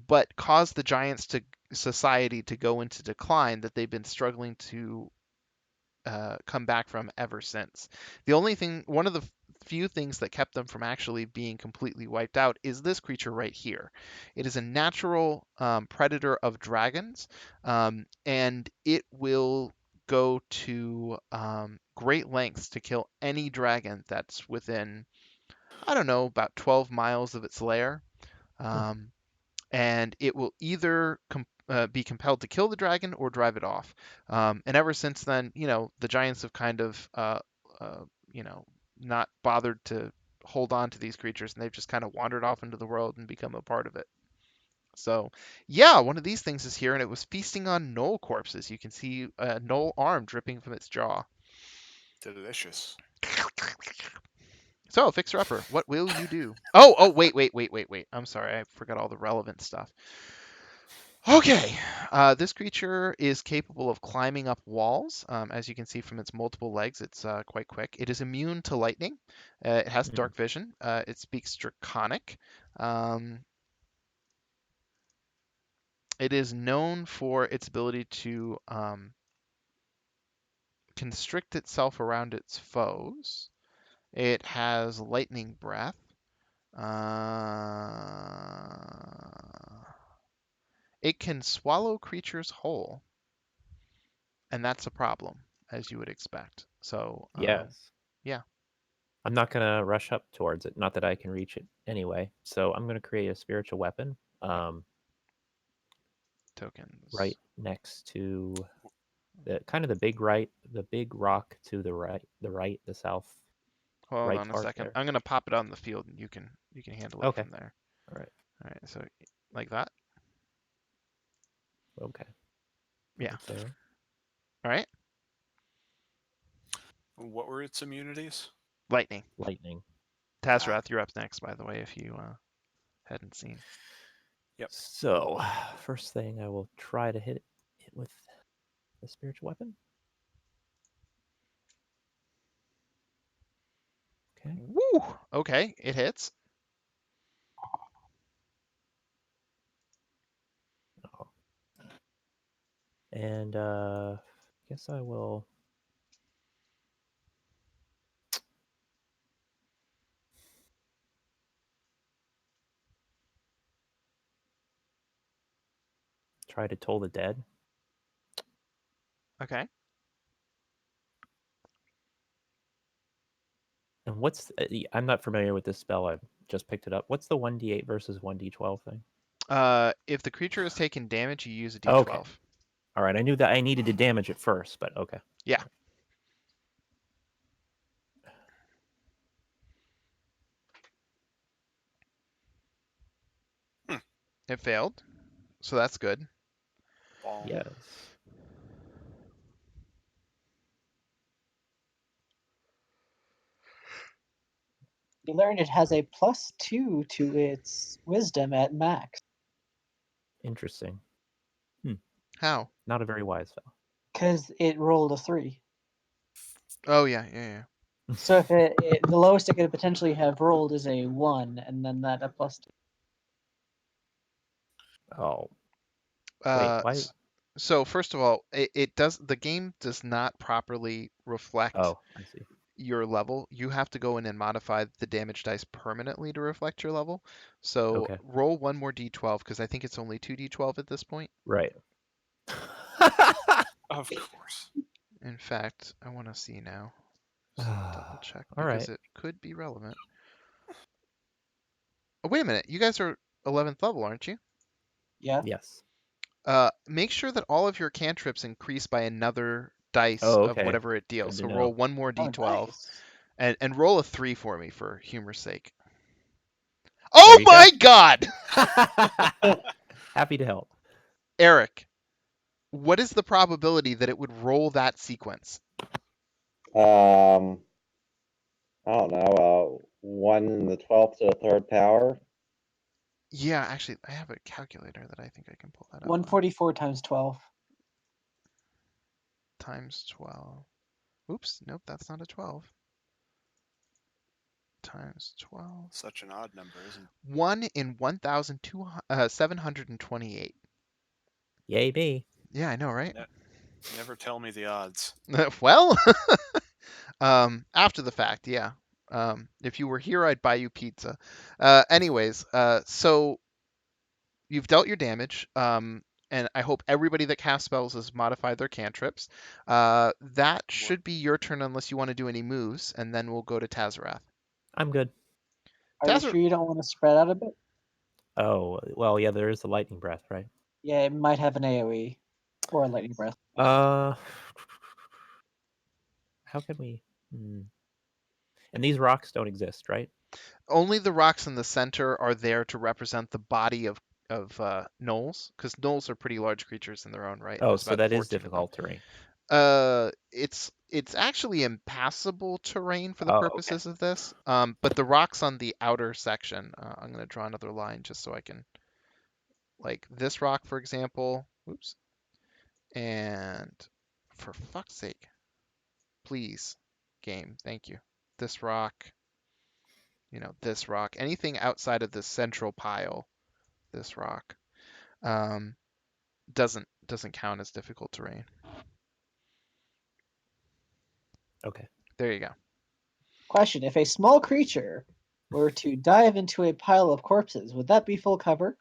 but caused the giants to society to go into decline that they've been struggling to come back from ever since. The only thing, one of the few things that kept them from actually being completely wiped out is this creature right here. It is a natural predator of dragons, and it will go to great lengths to kill any dragon that's within, I don't know, about 12 miles of its lair. And it will either be compelled to kill the dragon or drive it off. And ever since then, the giants have kind of, not bothered to hold on to these creatures, and they've just kind of wandered off into the world and become a part of it. So, yeah, one of these things is here, and it was feasting on gnoll corpses. You can see a gnoll arm dripping from its jaw. Delicious. So, Fixer Upper, what will you do? Oh, wait. I'm sorry, I forgot all the relevant stuff. Okay, this creature is capable of climbing up walls. As you can see from its multiple legs, it's quite quick. It is immune to lightning. It has dark vision. It speaks Draconic. It is known for its ability to constrict itself around its foes. It has lightning breath. It can swallow creatures whole, and that's a problem, as you would expect. So, Yes. yeah. I'm not going to rush up towards it. Not that I can reach it anyway. So I'm going to create a spiritual weapon Tokens. right next to the kind of the big rock to the right, the south. Hold right on a part second. there. I'm gonna pop it on the field, and you can handle it Okay. from there. All right. All right. So like that. Okay. Yeah. Right there. All right. What were its immunities? Lightning. Lightning. Tazrath, you're up next, by the way, if you hadn't seen. Yep. So first thing I will try to hit it with the spiritual weapon. Okay. Woo! Okay, it hits. Oh. And guess I will try to toll the dead. Okay. And what's I'm not familiar with this spell. I just picked it up. What's the 1d8 versus 1d12 thing? If the creature has taken damage, you use a d12. Okay. All right. I knew that I needed to damage it first, but okay. Yeah. It failed, so that's good. Yes. You learned it has a +2 to its wisdom at max. Interesting. How? Not a very wise spell. Because it rolled a 3. Oh yeah. So if the lowest it could potentially have rolled is a 1, and then that a +2. Oh. Uh, why? So first of all, the game does not properly reflect Oh, I see. your level. You have to go in and modify the damage dice permanently to reflect your level. So Okay. roll one more d12 because I think it's only 2d12 at this point. Right. Of course. In fact, I want to see now. Just double check All because right. it could be relevant. Oh, wait a minute. You guys are 11th level, aren't you? Yeah. Yes. Make sure that all of your cantrips increase by another dice Oh, of okay. whatever it deals. Good So to roll know. one more Oh, d12 nice. and roll a 3 for me for humor's sake. There Oh you my God! Happy to help. Eric, what is the probability that it would roll that sequence? I don't know. 1 in the 12th to the 3rd power. Yeah, actually, I have a calculator that I think I can pull that up. 144 times 12. Times 12. Oops, nope, that's not a 12. Times 12. Such an odd number, isn't it? 1 in 1,728. Yay me. Yeah, I know, right? Never tell me the odds. Well, after the fact, yeah. If you were here, I'd buy you pizza. Anyways, so you've dealt your damage. And I hope everybody that casts spells has modified their cantrips. That should be your turn unless you want to do any moves, and then we'll go to Tazarath. I'm good. Are you sure you don't want to spread out a bit? Oh, well, yeah, there is the lightning breath, right? Yeah, it might have an AoE or a lightning breath. How can we? And these rocks don't exist, right? Only the rocks in the center are there to represent the body of gnolls, because gnolls are pretty large creatures in their own right. Oh, There's so about that is 14 of them. difficult terrain. It's actually impassable terrain for the Oh, okay. purposes of this. But the rocks on the outer section, I'm gonna draw another line just so I can, like this rock, for example. Oops. And for fuck's sake, please, game, thank you. This rock, this rock, anything outside of the central pile, this rock, doesn't count as difficult terrain. Okay. There you go. Question: if a small creature were to dive into a pile of corpses, would that be full cover?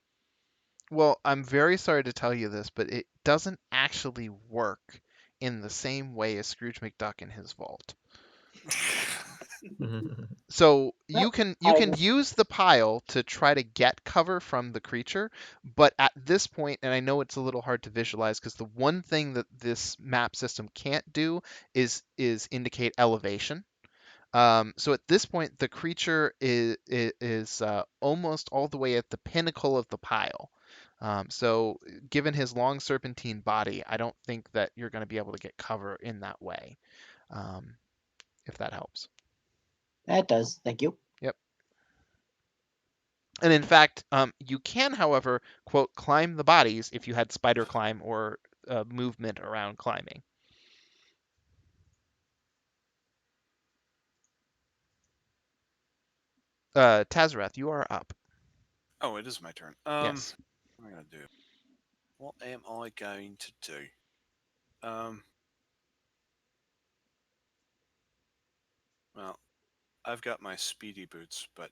Well, I'm very sorry to tell you this, but it doesn't actually work in the same way as Scrooge McDuck in his vault. So you can use the pile to try to get cover from the creature, but at this point, and I know it's a little hard to visualize because the one thing that this map system can't do is indicate elevation. So at this point, the creature is almost all the way at the pinnacle of the pile. So given his long serpentine body, I don't think that you're going to be able to get cover in that way, if that helps. That does. Thank you. Yep. And in fact, you can, however, quote, climb the bodies if you had spider climb or movement around climbing. Tazarath, you are up. Oh, it is my turn. Yes. What am I gonna do? What am I going to do? Well, I've got my speedy boots, but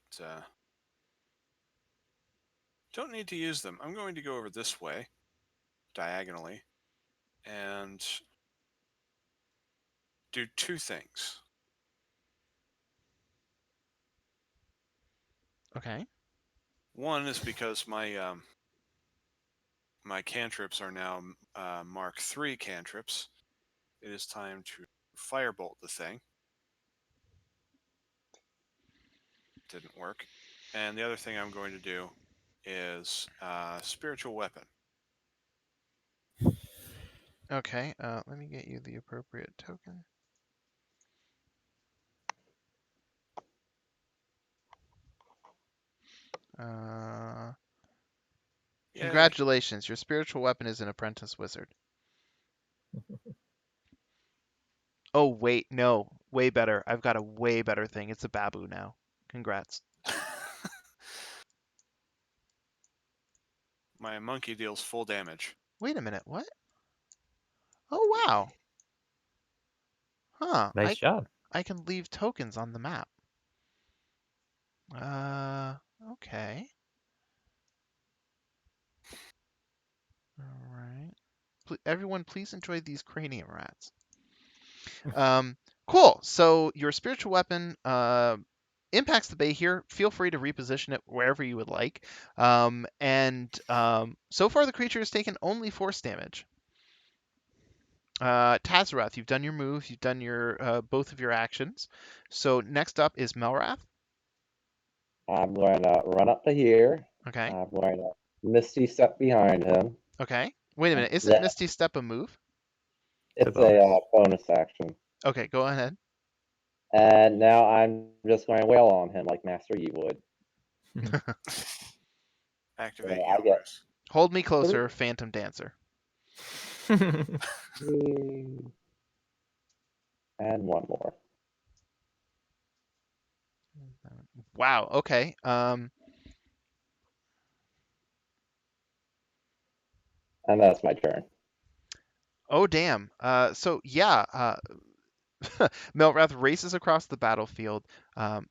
don't need to use them. I'm going to go over this way, diagonally, and do two things. Okay. One is because my my cantrips are now Mark III cantrips. It is time to firebolt the thing. Didn't work. And the other thing I'm going to do is spiritual weapon. Okay. Let me get you the appropriate token. Congratulations, your spiritual weapon is an apprentice wizard. Oh, wait, no. Way better. I've got a way better thing. It's a babu now. Congrats. My monkey deals full damage. Wait a minute, what? Oh, wow. Huh. Nice job. I can leave tokens on the map. Okay. All right. Everyone, please enjoy these cranium rats. Cool. So your spiritual weapon impacts the bay here. Feel free to reposition it wherever you would like. So far the creature has taken only force damage. Tazarath, you've done your move. You've done your both of your actions. So next up is Melrath. I'm going to run up to here. Okay. I'm going to Misty Step behind him. Okay. Wait a minute. Isn't Misty Step a move? It's a bonus action. Okay, go ahead. And now I'm just going to wail on him like Master Yi would. activate I get- Yogris. Hold me closer, Phantom Dancer. And one more. Wow. Okay. And that's my turn. Oh damn. So yeah. Melrath races across the battlefield,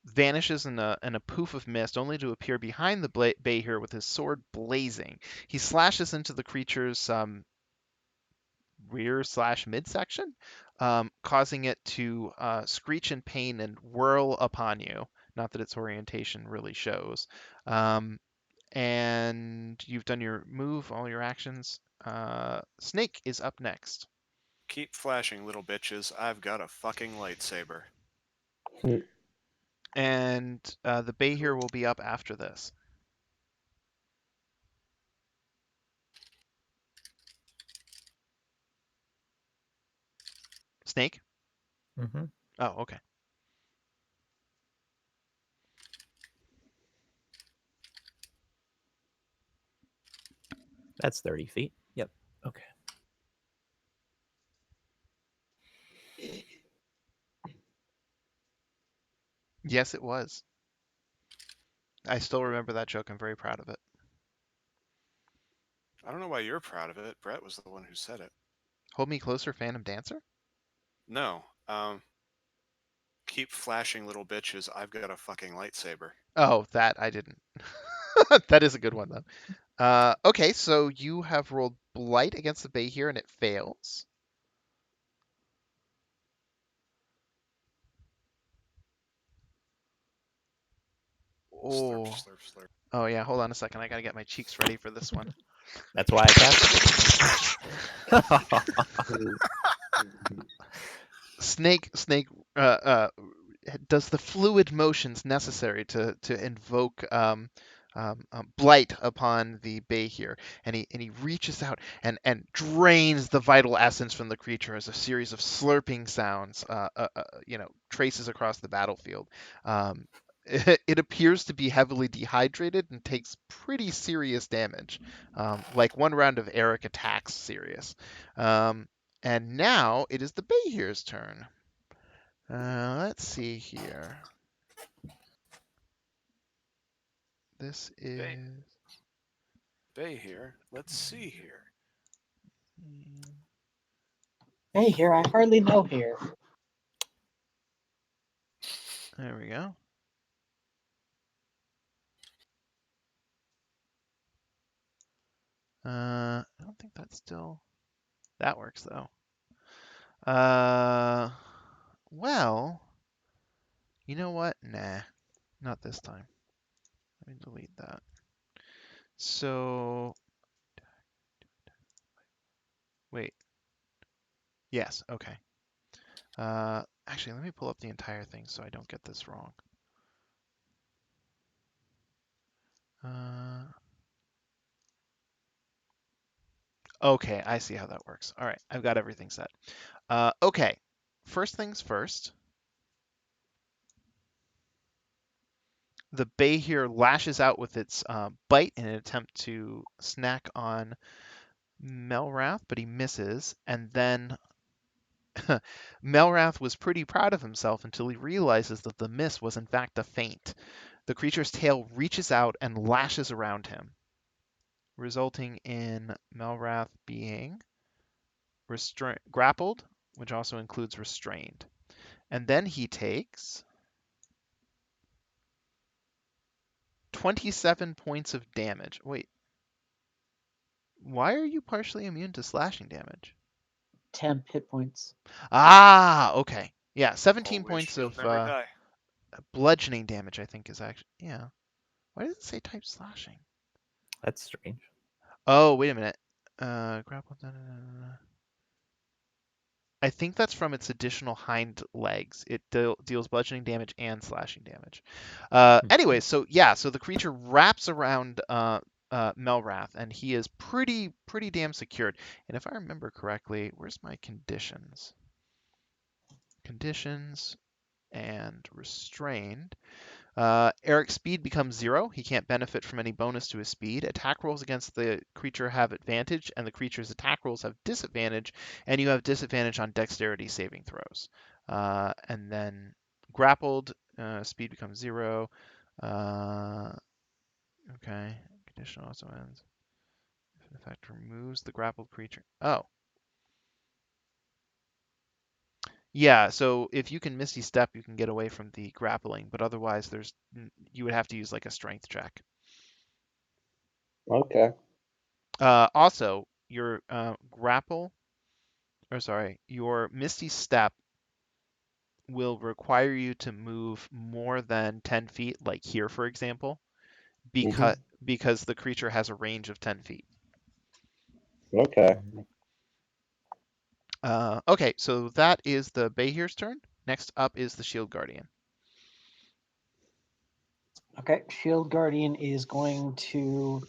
vanishes in a poof of mist, only to appear behind the Behir with his sword blazing. He slashes into the creature's rear/midsection, causing it to screech in pain and whirl upon you. Not that its orientation really shows. And you've done your move, all your actions. Snake is up next. Keep flashing, little bitches. I've got a fucking lightsaber. And the Behir will be up after this. Snake? Mm-hmm. Oh, okay. That's 30 feet. Yep. Okay. Yes, it was. I still remember that joke. I'm very proud of it. I don't know why you're proud of it. Brett was the one who said it. Hold me closer, Phantom Dancer? No. Keep flashing, little bitches. I've got a fucking lightsaber. Oh, that I didn't. That is a good one, though. Okay, so you have rolled Blight against the Behir, and it fails. Slurp, Oh. slurp, slurp. Oh, yeah, hold on a second. I gotta get my cheeks ready for this one. That's why I cast it. Snake does the fluid motions necessary to invoke blight upon the Behir, and he reaches out and drains the vital essence from the creature as a series of slurping sounds, traces across the battlefield. It appears to be heavily dehydrated and takes pretty serious damage, like one round of Eric attacks serious. And now it is the Behir's turn. Let's see here. This is. Bay here. Let's see here. Hey, here, I hardly know here. There we go. I don't think that's still. That works though. Well, you know what? Nah, not this time. Let me delete that. So, wait. Yes, okay. Actually, let me pull up the entire thing so I don't get this wrong. Okay, I see how that works. All right, I've got everything set. Okay, first things first. The Behir lashes out with its bite in an attempt to snack on Melrath, but he misses. And then Melrath was pretty proud of himself until he realizes that the miss was in fact a feint. The creature's tail reaches out and lashes around him, resulting in Melrath being grappled, which also includes restrained. And then he takes 27 points of damage. Wait, why are you partially immune to slashing damage? Temp hit points. Ah, okay. Yeah, 17 Full wish points you'll of never die. bludgeoning damage, I think, is actually. Yeah. Why does it say type slashing? That's strange. Oh, wait a minute. Grapple. I think that's from its additional hind legs. It deals bludgeoning damage and slashing damage. Anyway, so yeah, so the creature wraps around Melrath, and he is pretty damn secured. And if I remember correctly, where's my conditions? Conditions and restrained. Eric's speed becomes 0. He can't benefit from any bonus to his speed. Attack rolls against the creature have advantage, and the creature's attack rolls have disadvantage, and you have disadvantage on dexterity saving throws. And then grappled, speed becomes 0. Okay, condition also ends. If an effect removes the grappled creature. Oh. Yeah, so if you can Misty Step, you can get away from the grappling, but otherwise you would have to use like a strength check. Okay. Also, your your Misty Step will require you to move more than 10 feet, like here, for example, because the creature has a range of 10 feet. Okay. Okay, so that is the Behir's turn. Next up is the Shield Guardian. Okay, Shield Guardian is going to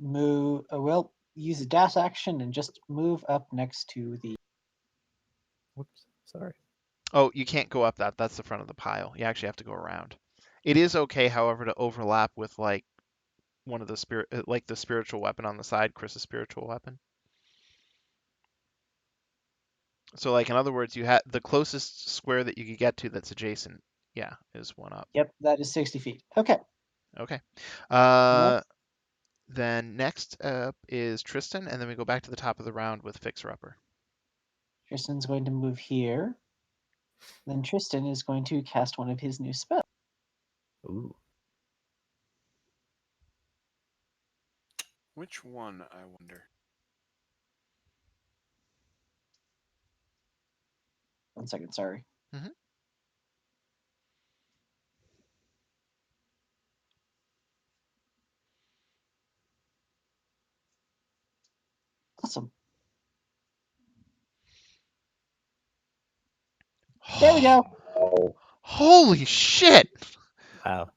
move. Well, use a dash action and just move up next to the. Whoops. Sorry. Oh, you can't go up that. That's the front of the pile. You actually have to go around. It is okay, however, to overlap with like one of the like the spiritual weapon on the side, Chris's spiritual weapon. So, like in other words, you had the closest square that you could get to that's adjacent. Yeah, is one up. Yep, that is 60 feet. Okay. Okay. Yep. Then next up is Tristan, and then we go back to the top of the round with Fixer Upper. Tristan's going to move here. Then Tristan is going to cast one of his new spells. Ooh. Which one, I wonder? One second, sorry. Mhm. Awesome. There we go. Oh, Holy shit! Wow.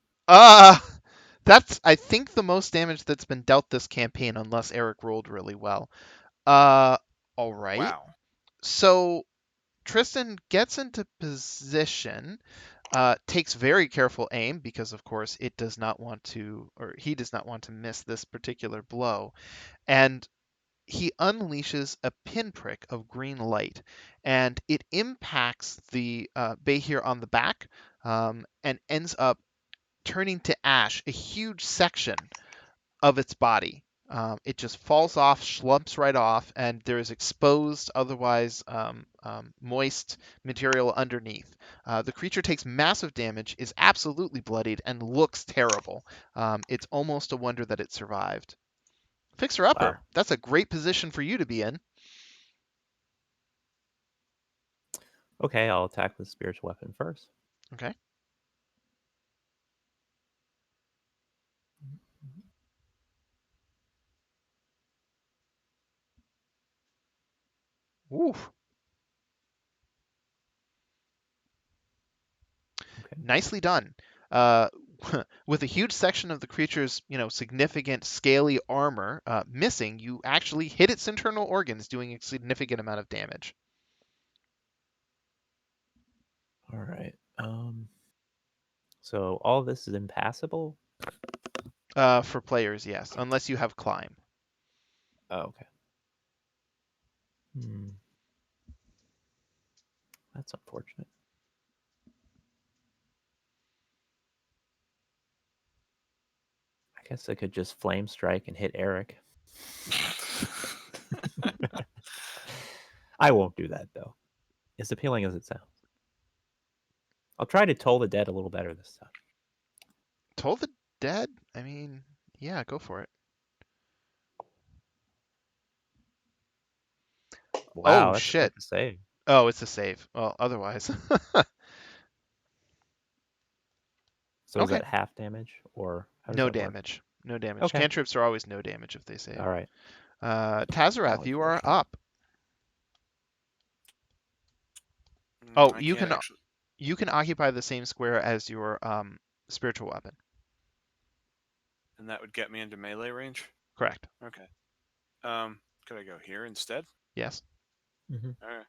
That's I think the most damage that's been dealt this campaign, unless Eric rolled really well. All right. Wow. So Tristan gets into position, takes very careful aim because, of course, he does not want to miss this particular blow, and he unleashes a pinprick of green light, and it impacts the Behir on the back, and ends up turning to ash, a huge section of its body. It just falls off, slumps right off, and there is exposed, otherwise moist material underneath. The creature takes massive damage, is absolutely bloodied, and looks terrible. It's almost a wonder that it survived. Fixer Upper, Wow. that's a great position for you to be in. Okay, I'll attack with spiritual weapon first. Okay. Oof. Okay. Nicely done. With a huge section of the creature's, significant scaly armor missing, you actually hit its internal organs, doing a significant amount of damage. All right. So all this is impassable? For players, yes, unless you have climb. Oh, okay. That's unfortunate. I guess I could just flame strike and hit Eric. I won't do that though. As appealing as it sounds. I'll try to toll the dead a little better this time. Toll the Dead? I mean, yeah, go for it. Wow, Oh, that's shit. quite the save. Oh, it's a save. Well, otherwise. So is Okay. that half damage or how does No that work? damage. No damage. Okay. Cantrips are always no damage if they save. All right. Tazarath, How you are unfortunate. up. Oh, I you can't can actually. you can occupy the same square as your spiritual weapon. And that would get me into melee range? Correct. Okay. Could I go here instead? Yes. Mm-hmm. Alright.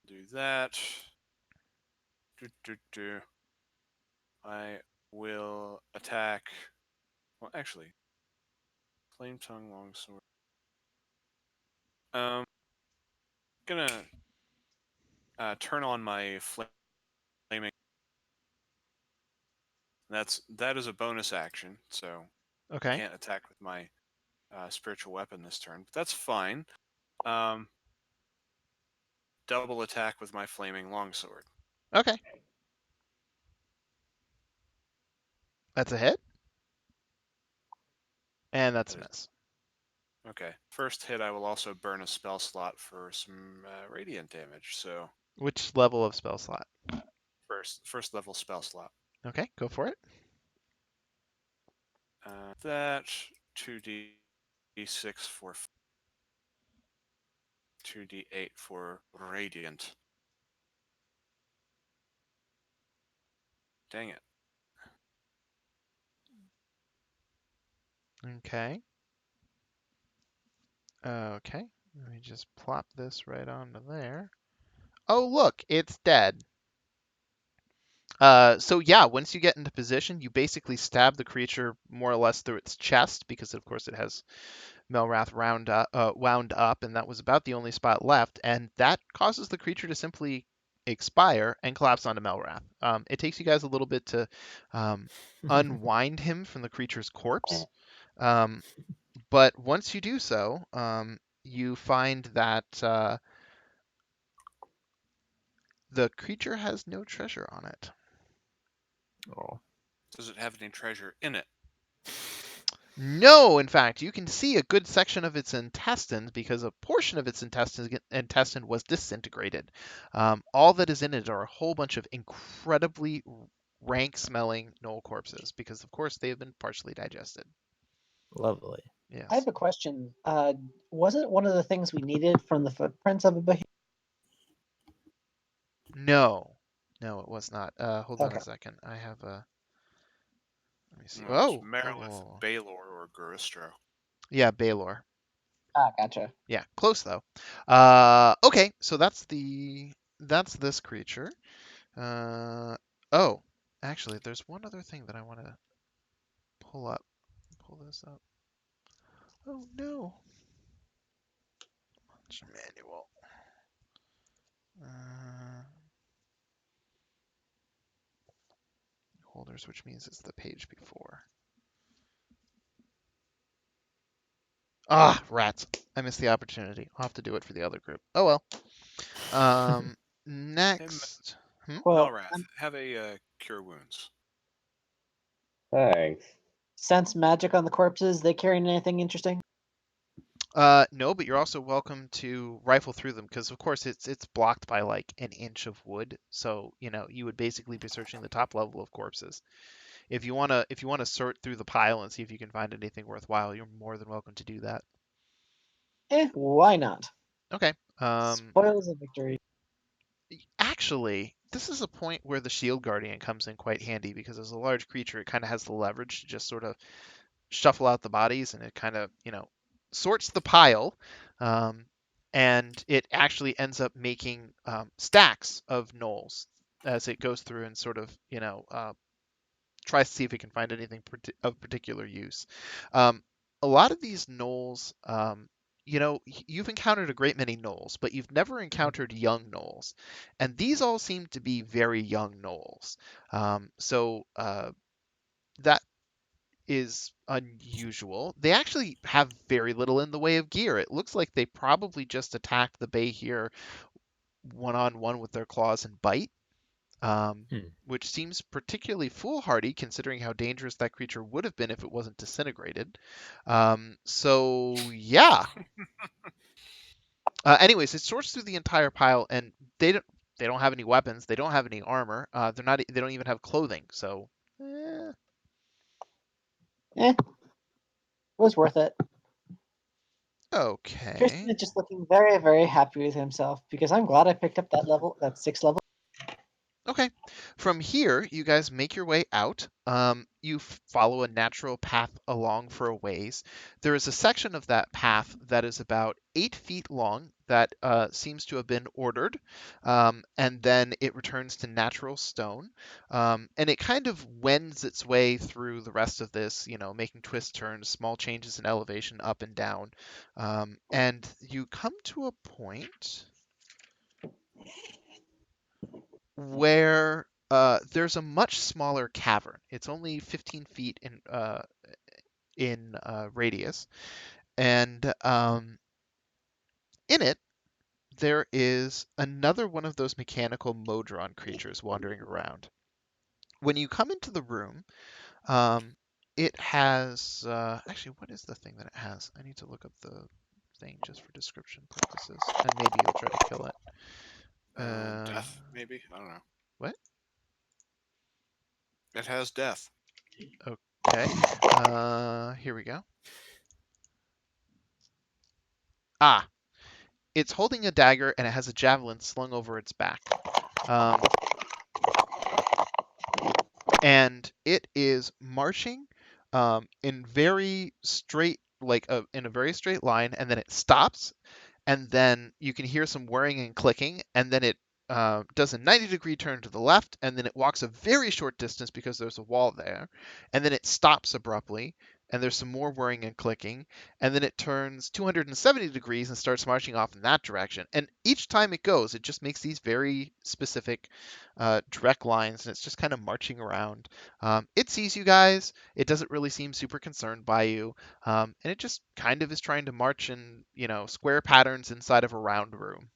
Do that. I will attack. Well, actually, flame tongue longsword. Gonna turn on my flaming. That is a bonus action, so I Okay. can't attack with my spiritual weapon this turn. But that's fine. Double attack with my flaming longsword. Okay. That's a hit. And that's a That is- miss. Okay. First hit, I will also burn a spell slot for some radiant damage. So Which level of spell slot? first level spell slot. Okay, go for it. That 2d6 for 2d8 for radiant. Dang it. Okay. Okay. Let me just plop this right onto there. Oh, look, it's dead. So yeah, once you get into position, you basically stab the creature more or less through its chest because, of course, it has Melrath wound up, and that was about the only spot left, and that causes the creature to simply expire and collapse onto Melrath. It takes you guys a little bit to unwind him from the creature's corpse, but once you do so, you find that the creature has no treasure on it. Oh. Does it have any treasure in it? No, in fact, you can see a good section of its intestines because a portion of its intestine was disintegrated. All that is in it are a whole bunch of incredibly rank-smelling gnoll corpses because, of course, they have been partially digested. Lovely. Yes. I have a question. Wasn't one of the things we needed from the footprints of a behemoth? No, it was not. Hold on Okay. a second. I have a. Let me see. No, it's Oh, Merilith, Baelor, or Guristro. yeah, Baelor. Ah, gotcha. Yeah, close though. Okay, so that's this creature. Oh, actually, there's one other thing that I want to pull this up. Oh no. Launch manual. Holders, which means it's the page before. Ah, rats. I missed the opportunity. I'll have to do it for the other group. Oh well. Next. Well, Melrath, have a cure wounds. Thanks. sense magic on the corpses. They carrying anything interesting? No, but you're also welcome to rifle through them because, of course, it's blocked by like an inch of wood. So you would basically be searching the top level of corpses. If you wanna sort through the pile and see if you can find anything worthwhile, you're more than welcome to do that. Why not? Okay. Spoils of victory. Actually, this is a point where the Shield Guardian comes in quite handy because as a large creature, it kind of has the leverage to just sort of shuffle out the bodies, and it kind of sorts the pile, and it actually ends up making stacks of gnolls as it goes through and sort of tries to see if it can find anything of particular use. A lot of these gnolls, you've encountered a great many gnolls, but you've never encountered young gnolls, and these all seem to be very young gnolls. So that is unusual. They actually have very little in the way of gear. It looks like they probably just attacked the bay here one-on-one with their claws and bite, which seems particularly foolhardy considering how dangerous that creature would have been if it wasn't disintegrated. So yeah. Anyways, it sorts through the entire pile, and they don't have any weapons. They don't have any armor. They don't even have clothing. So. It was worth it. Okay. Tristan is just looking very, very happy with himself because I'm glad I picked up that 6th level. Okay. From here, you guys make your way out. You follow a natural path along for a ways. There is a section of that path that is about 8 feet long that seems to have been ordered, and then it returns to natural stone. And it kind of wends its way through the rest of this, making twists, turns, small changes in elevation up and down. And you come to a point where there's a much smaller cavern. It's only 15 feet in radius, and in it there is another one of those mechanical Modron creatures wandering around. When you come into the room, it has actually, what is the thing that it has? I need to look up the thing just for description purposes, and maybe you'll try to kill it. Death, maybe? I don't know. What? It has death. Okay. Here we go. Ah, it's holding a dagger and it has a javelin slung over its back. And it is marching in very straight, in a very straight line, and then it stops, and then you can hear some whirring and clicking, and then it does a 90-degree turn to the left, and then it walks a very short distance because there's a wall there, and then it stops abruptly, and there's some more whirring and clicking, and then it turns 270 degrees and starts marching off in that direction. And each time it goes, it just makes these very specific direct lines, and it's just kind of marching around. It sees you guys. It doesn't really seem super concerned by you, and it just kind of is trying to march in, square patterns inside of a round room.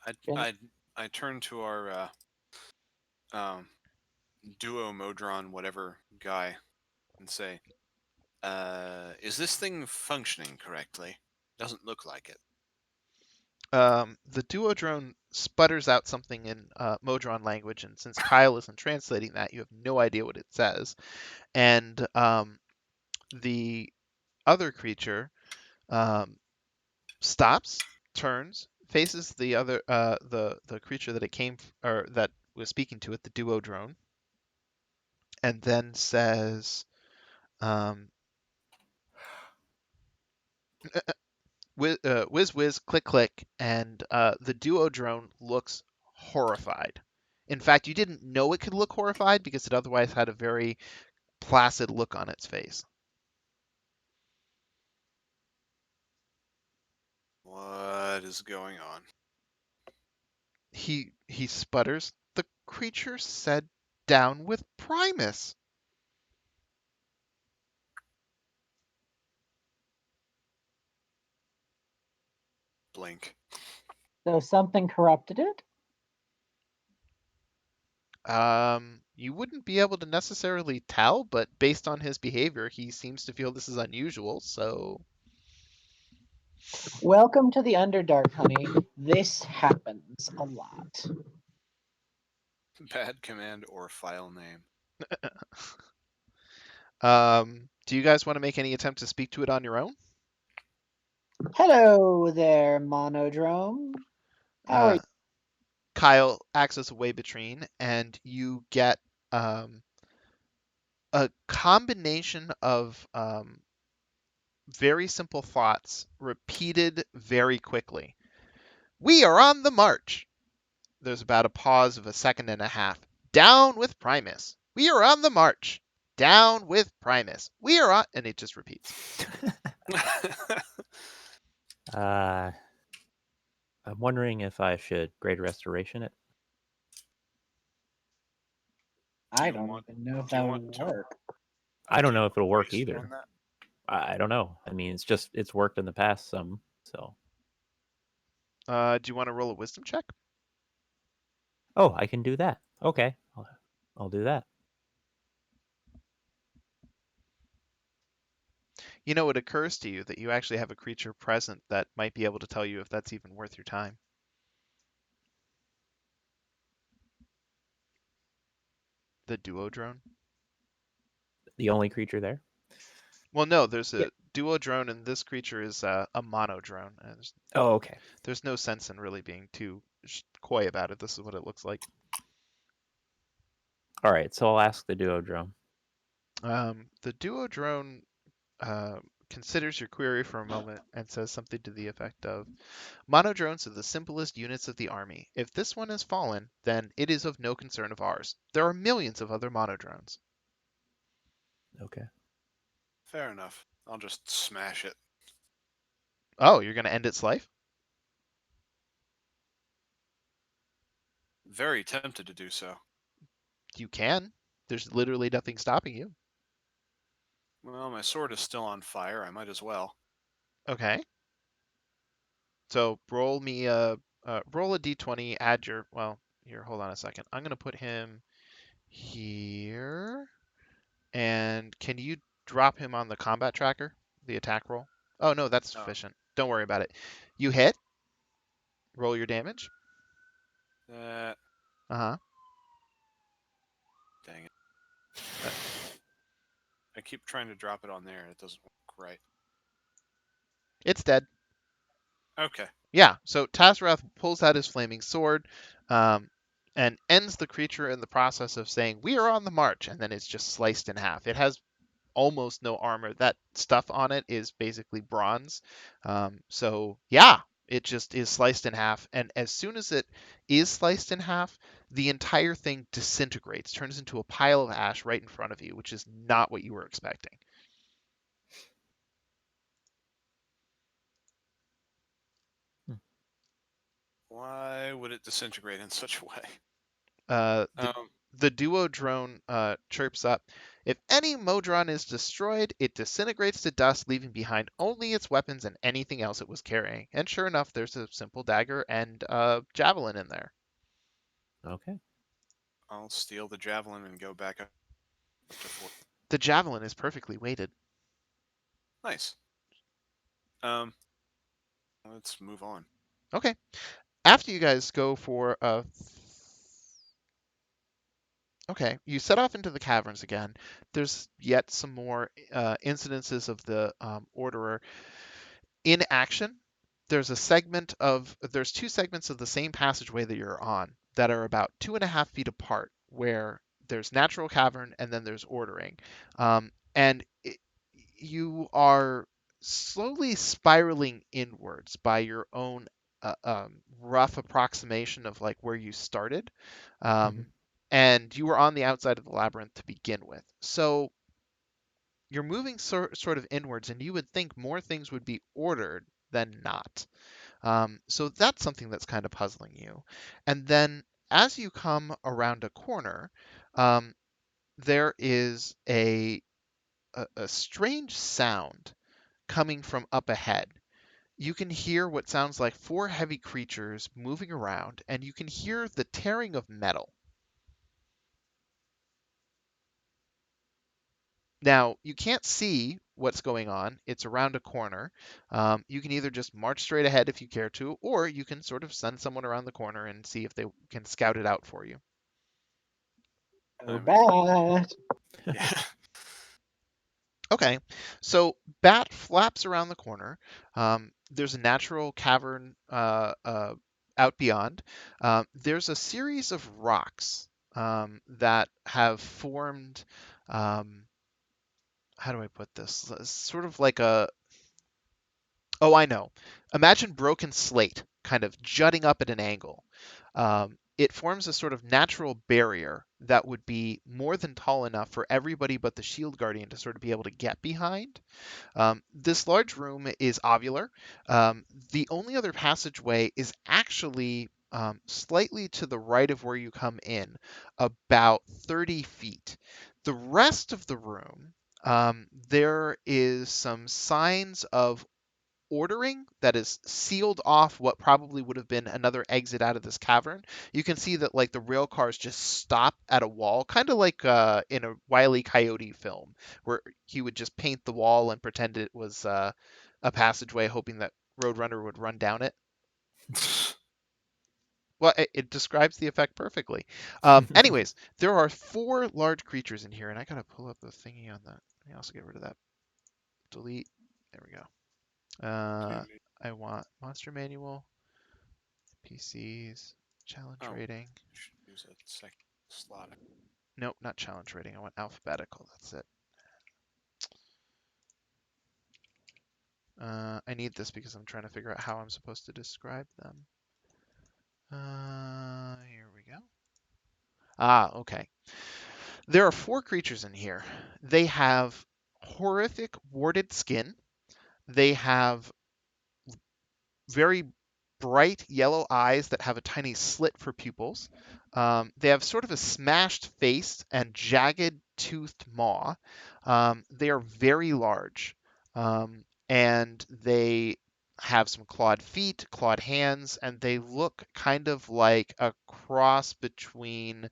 I turn to our um, duo Modron whatever guy and say, is this thing functioning correctly? Doesn't look like it. The duo drone sputters out something in Modron language, and since Kyle isn't translating that, you have no idea what it says. And the other creature stops, turns, faces the other the creature that it came or that was speaking to it, the duo drone, and then says, whiz whiz, click click, and the duo drone looks horrified. In fact, you didn't know it could look horrified because it otherwise had a very placid look on its face. What is going on? He sputters. The creature said, "Down with Primus." Blink. So something corrupted it? You wouldn't be able to necessarily tell, but based on his behavior, he seems to feel this is unusual, so Welcome to the Underdark, honey. This happens a lot. Bad command or file name. do you guys want to make any attempt to speak to it on your own? Hello there, Monodrome. How are you? Kyle acts as a way between, and you get a combination of very simple thoughts repeated very quickly. We are on the march. There's about a pause of a second and a half. Down with Primus. We are on the march. Down with Primus. We are on, and it just repeats. I'm wondering if I should Greater Restoration it. I you don't want- even know if do you that want would to- work. I don't Do you know if it'll work waste either. on that? I don't know. I mean, it's worked in the past some, so. Do you want to roll a wisdom check? Oh, I can do that. Okay, I'll do that. It occurs to you that you actually have a creature present that might be able to tell you if that's even worth your time. The duo drone? The only creature there. Well, no, there's a Yeah. duo drone, and this creature is a mono drone. And Oh, okay. there's no sense in really being too coy about it. This is what it looks like. All right, so I'll ask the Duodrome. The duo drone considers your query for a moment and says something to the effect of, monodrones are the simplest units of the army. If this one has fallen, then it is of no concern of ours. There are millions of other monodrones. Okay. Fair enough. I'll just smash it. Oh, you're going to end its life? Very tempted to do so. You can. There's literally nothing stopping you. Well, my sword is still on fire. I might as well. Okay. So roll me roll a d20, add your, well, here, hold on a second. I'm going to put him here. And can you drop him on the combat tracker, the attack roll? Oh, no, that's Oh. sufficient. Don't worry about it. You hit. Roll your damage. That. Uh-huh. Dang it. I keep trying to drop it on there. It doesn't work right. It's dead. Okay. Yeah, so Tazrath pulls out his flaming sword and ends the creature in the process of saying, "We are on the march," and then it's just sliced in half. It has almost no armor. That stuff on it is basically bronze. So yeah, it just is sliced in half. And as soon as it is sliced in half, the entire thing disintegrates, turns into a pile of ash right in front of you, which is not what you were expecting. Why would it disintegrate in such a way? The The duo drone chirps up. If any Modron is destroyed, it disintegrates to dust, leaving behind only its weapons and anything else it was carrying. And sure enough, there's a simple dagger and a javelin in there. Okay. I'll steal the javelin and go back up to 4. The javelin is perfectly weighted. Nice. Let's move on. Okay. After you guys go for a... Okay, you set off into the caverns again. There's yet some more incidences of the Orderer in action. There's two segments of the same passageway that you're on that are about 2.5 feet apart, where there's natural cavern and then there's ordering. You are slowly spiraling inwards by your own rough approximation of like where you started. And you were on the outside of the labyrinth to begin with. So you're moving sort of inwards, and you would think more things would be ordered than not. So that's something that's kind of puzzling you. And then as you come around a corner, there is a strange sound coming from up ahead. You can hear what sounds like 4 heavy creatures moving around, and you can hear the tearing of metal. Now, you can't see what's going on. It's around a corner. You can either just march straight ahead if you care to, or you can sort of send someone around the corner and see if they can scout it out for you. Oh, bad. Yeah. Okay, so Bat flaps around the corner. There's a natural cavern out beyond. There's a series of rocks that have formed. How do I put this? Sort of like a. Oh, I know. Imagine broken slate kind of jutting up at an angle. It forms a sort of natural barrier that would be more than tall enough for everybody but the Shield Guardian to sort of be able to get behind. This large room is ovular. The only other passageway is actually slightly to the right of where you come in, about 30 feet. The rest of the room, there is some signs of ordering that is sealed off what probably would have been another exit out of this cavern. You can see that like the rail cars just stop at a wall, kind of like in a Wile E. Coyote film, where he would just paint the wall and pretend it was a passageway, hoping that Roadrunner would run down it. Well, it describes the effect perfectly. Anyways, there are 4 large creatures in here, and I gotta pull up the thingy on that. Let me also get rid of that. Delete. There we go. I want monster manual, PCs, challenge Oh. rating. Should use a second slot. Nope, not challenge rating. I want alphabetical. That's it. I need this because I'm trying to figure out how I'm supposed to describe them. Here we go. Ah, okay. There are 4 creatures in here. They have horrific warded skin. They have very bright yellow eyes that have a tiny slit for pupils. They have sort of a smashed face and jagged toothed maw. They are very large, and they have some clawed feet, clawed hands, and they look kind of like a cross between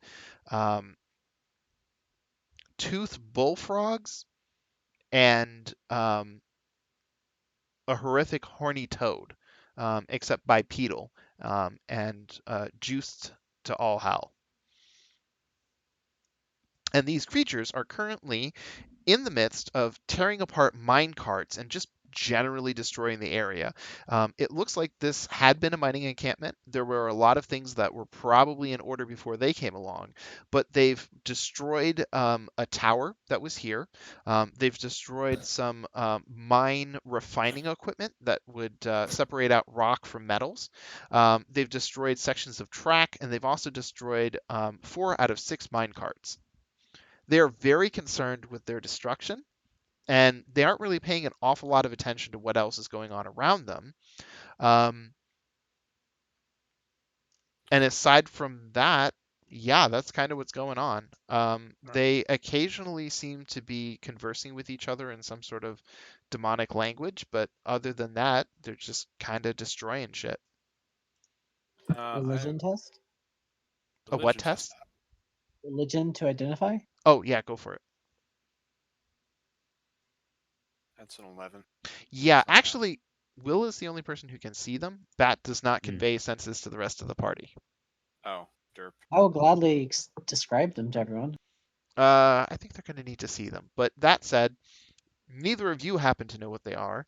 toothed bullfrogs and a horrific horny toad, except bipedal, and juiced to all hell. And these creatures are currently in the midst of tearing apart mine carts and just generally destroying the area. It looks like this had been a mining encampment. There were a lot of things that were probably in order before they came along, but they've destroyed a tower that was here. They've destroyed some mine refining equipment that would separate out rock from metals. They've destroyed sections of track, and they've also destroyed 4 out of 6 mine carts. They are very concerned with their destruction, and they aren't really paying an awful lot of attention to what else is going on around them. And aside from that, yeah, that's kind of what's going on. They occasionally seem to be conversing with each other in some sort of demonic language, but other than that, they're just kind of destroying shit. Religion test? A what test? Religion to identify? Oh, yeah, go for it. That's an 11. Yeah, It's not bad. actually, Will is the only person who can see them. Bat does not convey senses to the rest of the party. Oh, derp. I will gladly describe them to everyone. I think they're going to need to see them. But that said, neither of you happen to know what they are.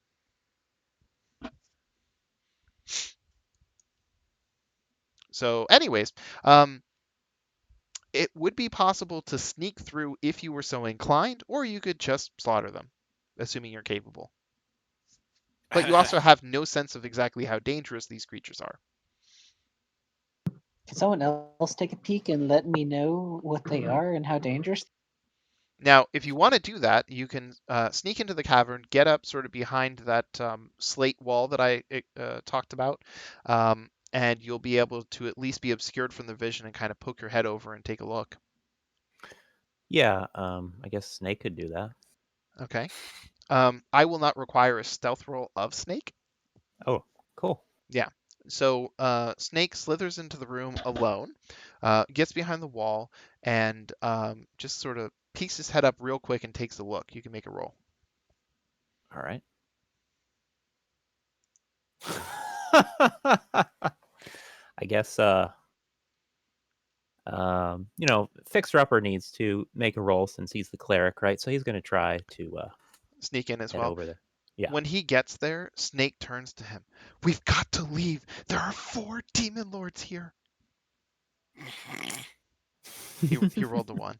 So, anyways, it would be possible to sneak through if you were so inclined, or you could just slaughter them, assuming you're capable. But you also have no sense of exactly how dangerous these creatures are. Can someone else take a peek and let me know what they are and how dangerous? Now, if you want to do that, you can sneak into the cavern, get up sort of behind that slate wall that I talked about, and you'll be able to at least be obscured from the vision and kind of poke your head over and take a look. Yeah, I guess Snake could do that. Okay. I will not require a stealth roll of Snake. Oh, cool. Yeah. So Snake slithers into the room alone, gets behind the wall, and just sort of peeks his head up real quick and takes a look. You can make a roll. All right. I guess Fixer Upper needs to make a roll since he's the cleric, right? So he's going to try to Sneak in as head well. over there. Yeah. When he gets there, Snake turns to him. We've got to leave. There are 4 demon lords here. He rolled a 1.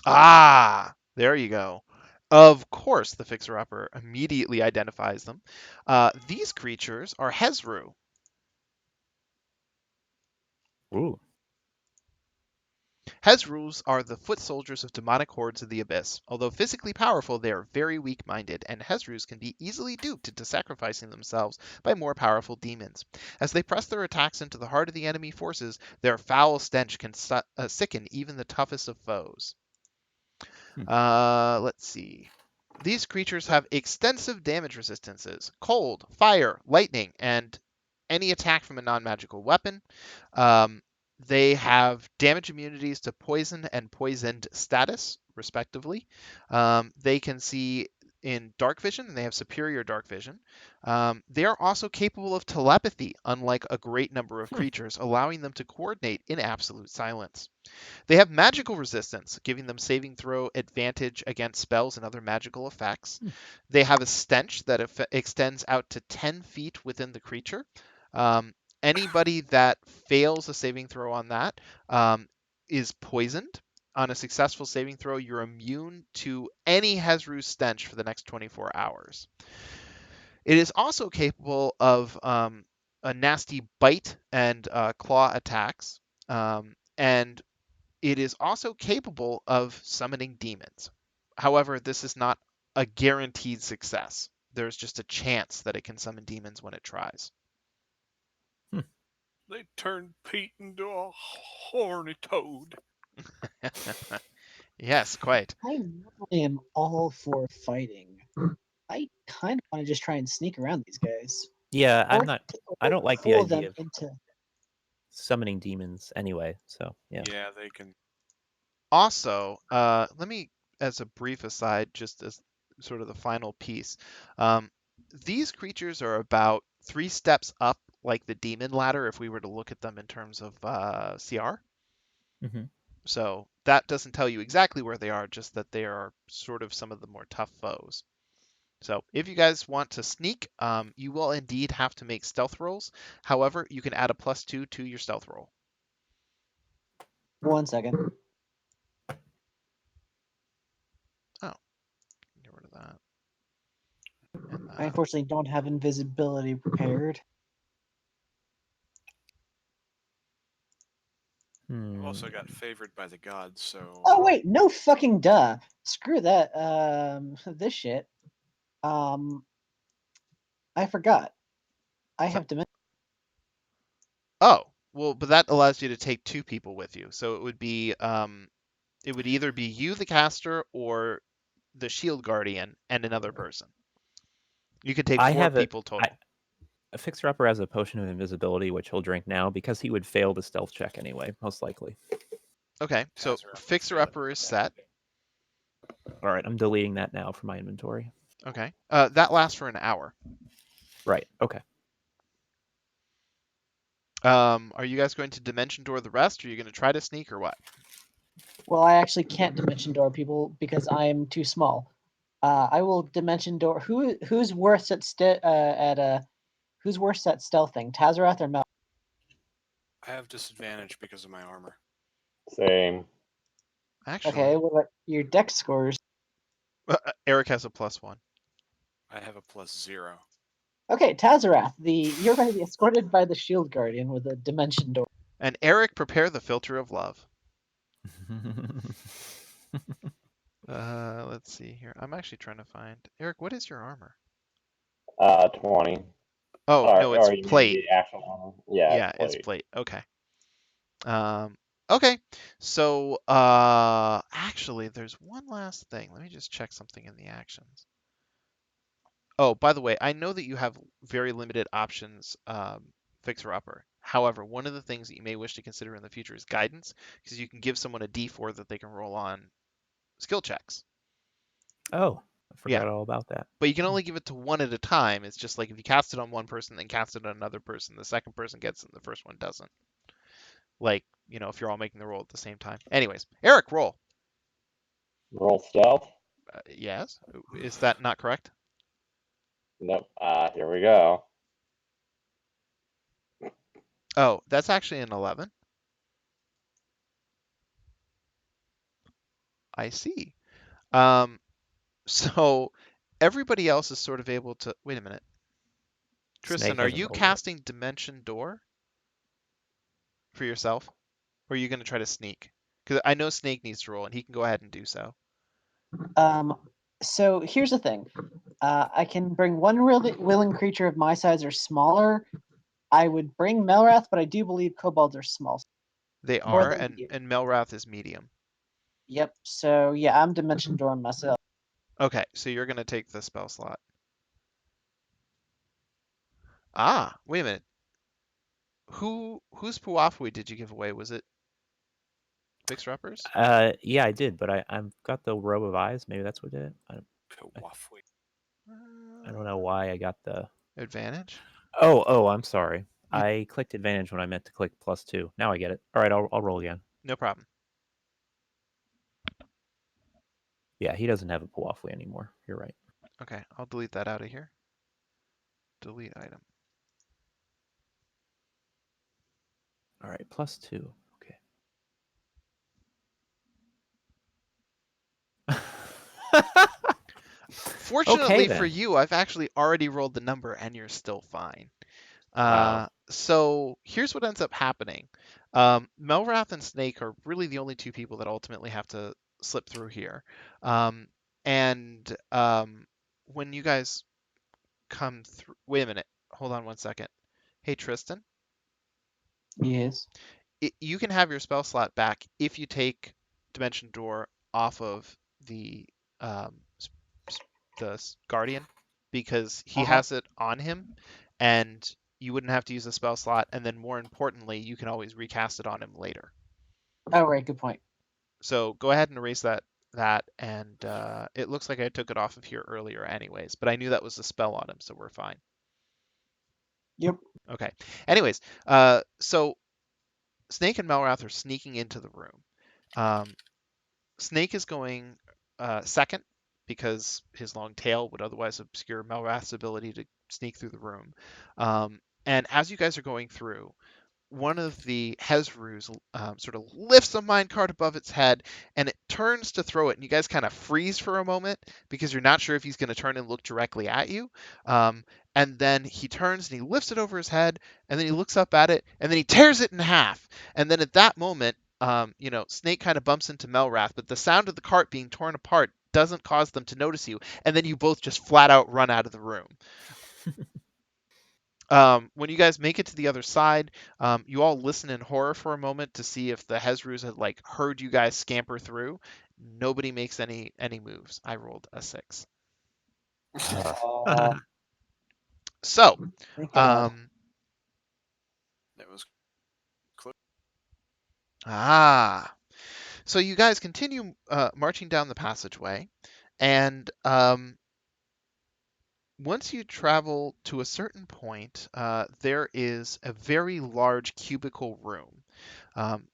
Ah, there you go. Of course, the fixer-upper immediately identifies them. These creatures are Hezru. Ooh. Hezrus are the foot soldiers of demonic hordes of the abyss. Although physically powerful, they are very weak-minded, and Hezrus can be easily duped into sacrificing themselves by more powerful demons. As they press their attacks into the heart of the enemy forces, their foul stench can sicken even the toughest of foes. Let's see. These creatures have extensive damage resistances: cold, fire, lightning, and any attack from a non-magical weapon. They have damage immunities to poison and poisoned status, respectively. They can see in dark vision, and they have superior dark vision. They are also capable of telepathy, unlike a great number of creatures, allowing them to coordinate in absolute silence. They have magical resistance, giving them saving throw advantage against spells and other magical effects. They have a stench that extends out to 10 feet within the creature. Anybody that fails a saving throw on that is poisoned. On a successful saving throw, you're immune to any Hezru stench for the next 24 hours. It is also capable of a nasty bite and claw attacks. And it is also capable of summoning demons. However, this is not a guaranteed success. There's just a chance that it can summon demons when it tries. They turned Pete into a horny toad. Yes, quite. I normally am all for fighting. I kind of want to just try and sneak around these guys. Yeah, Or I'm not. I don't like the pull them idea of into. summoning demons anyway. So yeah. Yeah, they can. Also, let me, as a brief aside, just as sort of the final piece, these creatures are about 3 steps up, like the demon ladder, if we were to look at them in terms of CR. hmm So that doesn't tell you exactly where they are, just that they are sort of some of the more tough foes. So if you guys want to sneak, you will indeed have to make stealth rolls. However, you can add a +2 to your stealth roll. 1 second. Get rid of that. And I unfortunately don't have invisibility prepared. I've also Hmm. got favored by the gods, so. Oh wait, no fucking duh. Screw that. This shit. I forgot. I have dimension. Oh, well, but that allows you to take 2 people with you. So it would be it would either be you, the caster, or the shield guardian and another person. You could take I 4 have people total. a fixer upper has a potion of invisibility, which he'll drink now because he would fail the stealth check anyway, most likely. Okay, so Tazareth would fixer fail it, upper is okay. set. All right, I'm deleting that now from my inventory. Okay, that lasts for an hour. Right. Okay. Are you guys going to dimension door the rest, or are you going to try to sneak, or what? Well, I actually can't dimension door people because I'm too small. I will dimension door. Who's worse at who's worse at stealthing, Tazarath or Mel? I have disadvantage because of my armor. Same. Actually, Okay, what about your dex scores? Eric has a +1. I have a +0. Okay, Tazarath, you're going to be escorted by the shield guardian with a dimension door. And Eric, prepare the filter of love. Let's see here. I'm actually trying to find Eric. What is your armor? 20. Oh no, it's Or you mean plate. the actual armor? Yeah, Yeah, it's it's plate. plate. Okay. Okay. So, actually, there's one last thing. Let me just check something in the actions. Oh, by the way, I know that you have very limited options, fixer upper. However, one of the things that you may wish to consider in the future is guidance, because you can give someone a D4 that they can roll on skill checks. Oh, I Yeah. forgot all about that. But you can only give it to one at a time. It's just like if you cast it on one person, then cast it on another person, the second person gets it, and the first one doesn't. Like, if you're all making the roll at the same time. Anyways, Eric, roll. Roll stealth? Yes. Is that not correct? Nope. Here we go. Oh, that's actually an 11. I see. So everybody else is sort of able to. Wait a minute. Tristan, Snake are hasn't you rolled yet. casting Dimension Door for yourself? Or are you going to try to sneak? Because I know Snake needs to roll, and he can go ahead and do so. So here's the thing. I can bring one really willing creature of my size or smaller. I would bring Melrath, but I do believe kobolds are small. They Or are, they're and medium. Melrath is medium. Yep. So yeah, I'm dimension door myself. Okay, so you're going to take the spell slot. Ah, wait a minute. Whose Puafui did you give away? Was it Fixer Uppers? Yeah, I did, but I've got the robe of eyes. Maybe that's what did it. Pewafwi. I don't know why I got the. Advantage? Oh, I'm sorry. You- I clicked advantage when I meant to click +2. Now I get it. All right, I'll roll again. No problem. Yeah, he doesn't have a pull off way anymore. You're right. Okay, I'll delete that out of here. Delete item. All right, +2. Okay. Fortunately for then. you, I've actually already rolled the number and you're still fine. Wow. So here's what ends up happening. Melrath and Snake are really the only two people that ultimately have to slip through here. And when you guys come through, wait a minute, hold on one second. Hey Tristan, Yes. you can have your spell slot back if you take Dimension Door off of the um, Guardian, because he Uh-huh. has it on him, and you wouldn't have to use the spell slot. And then more importantly, you can always recast it on him later. Oh, right. Good point. So go ahead and erase that. And it looks like I took it off of here earlier, anyways. But I knew that was a spell on him, so we're fine. Yep. Okay. Anyways, so Snake and Melrath are sneaking into the room. Snake is going second because his long tail would otherwise obscure Melrath's ability to sneak through the room. And as you guys are going through, one of the Hezrus sort of lifts a minecart above its head and it turns to throw it. And you guys kind of freeze for a moment because you're not sure if he's going to turn and look directly at you. And then he turns and he lifts it over his head and then he looks up at it and then he tears it in half. And then at that moment, Snake kind of bumps into Melrath, but the sound of the cart being torn apart doesn't cause them to notice you. And then you both just flat out run out of the room. When you guys make it to the other side, you all listen in horror for a moment to see if the Hezrus had heard you guys scamper through. Nobody makes any moves. I rolled a 6. Uh, So, Thank God. It was so you guys continue marching down the passageway, and once you travel to a certain point, there is a very large cubicle room.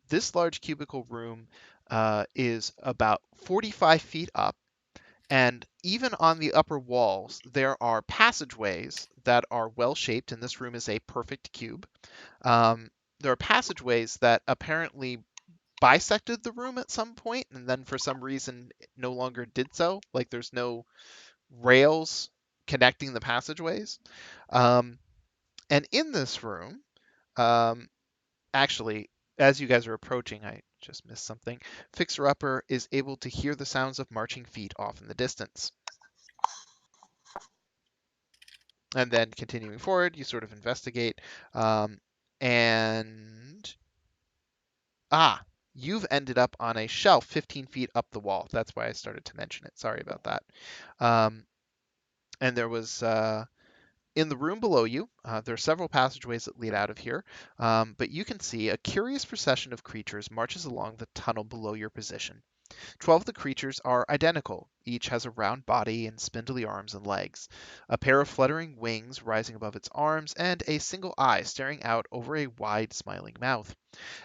This large cubicle room is about 45 feet up, and even on the upper walls, there are passageways that are well shaped, and this room is a perfect cube. There are passageways that apparently bisected the room at some point, and then for some reason no longer did so. Like there's no rails connecting the passageways. Um, and in this room, um, actually, as you guys are approaching, I just missed something. Fixer Upper is able to hear the sounds of marching feet off in the distance. And then continuing forward, you sort of investigate. And you've ended up on a shelf 15 feet up the wall. That's why I started to mention it. Sorry about that. And there was in the room below you, there are several passageways that lead out of here, but you can see a curious procession of creatures marches along the tunnel below your position. 12 of the creatures are identical. Each has a round body and spindly arms and legs, a pair of fluttering wings rising above its arms, and a single eye staring out over a wide, smiling mouth.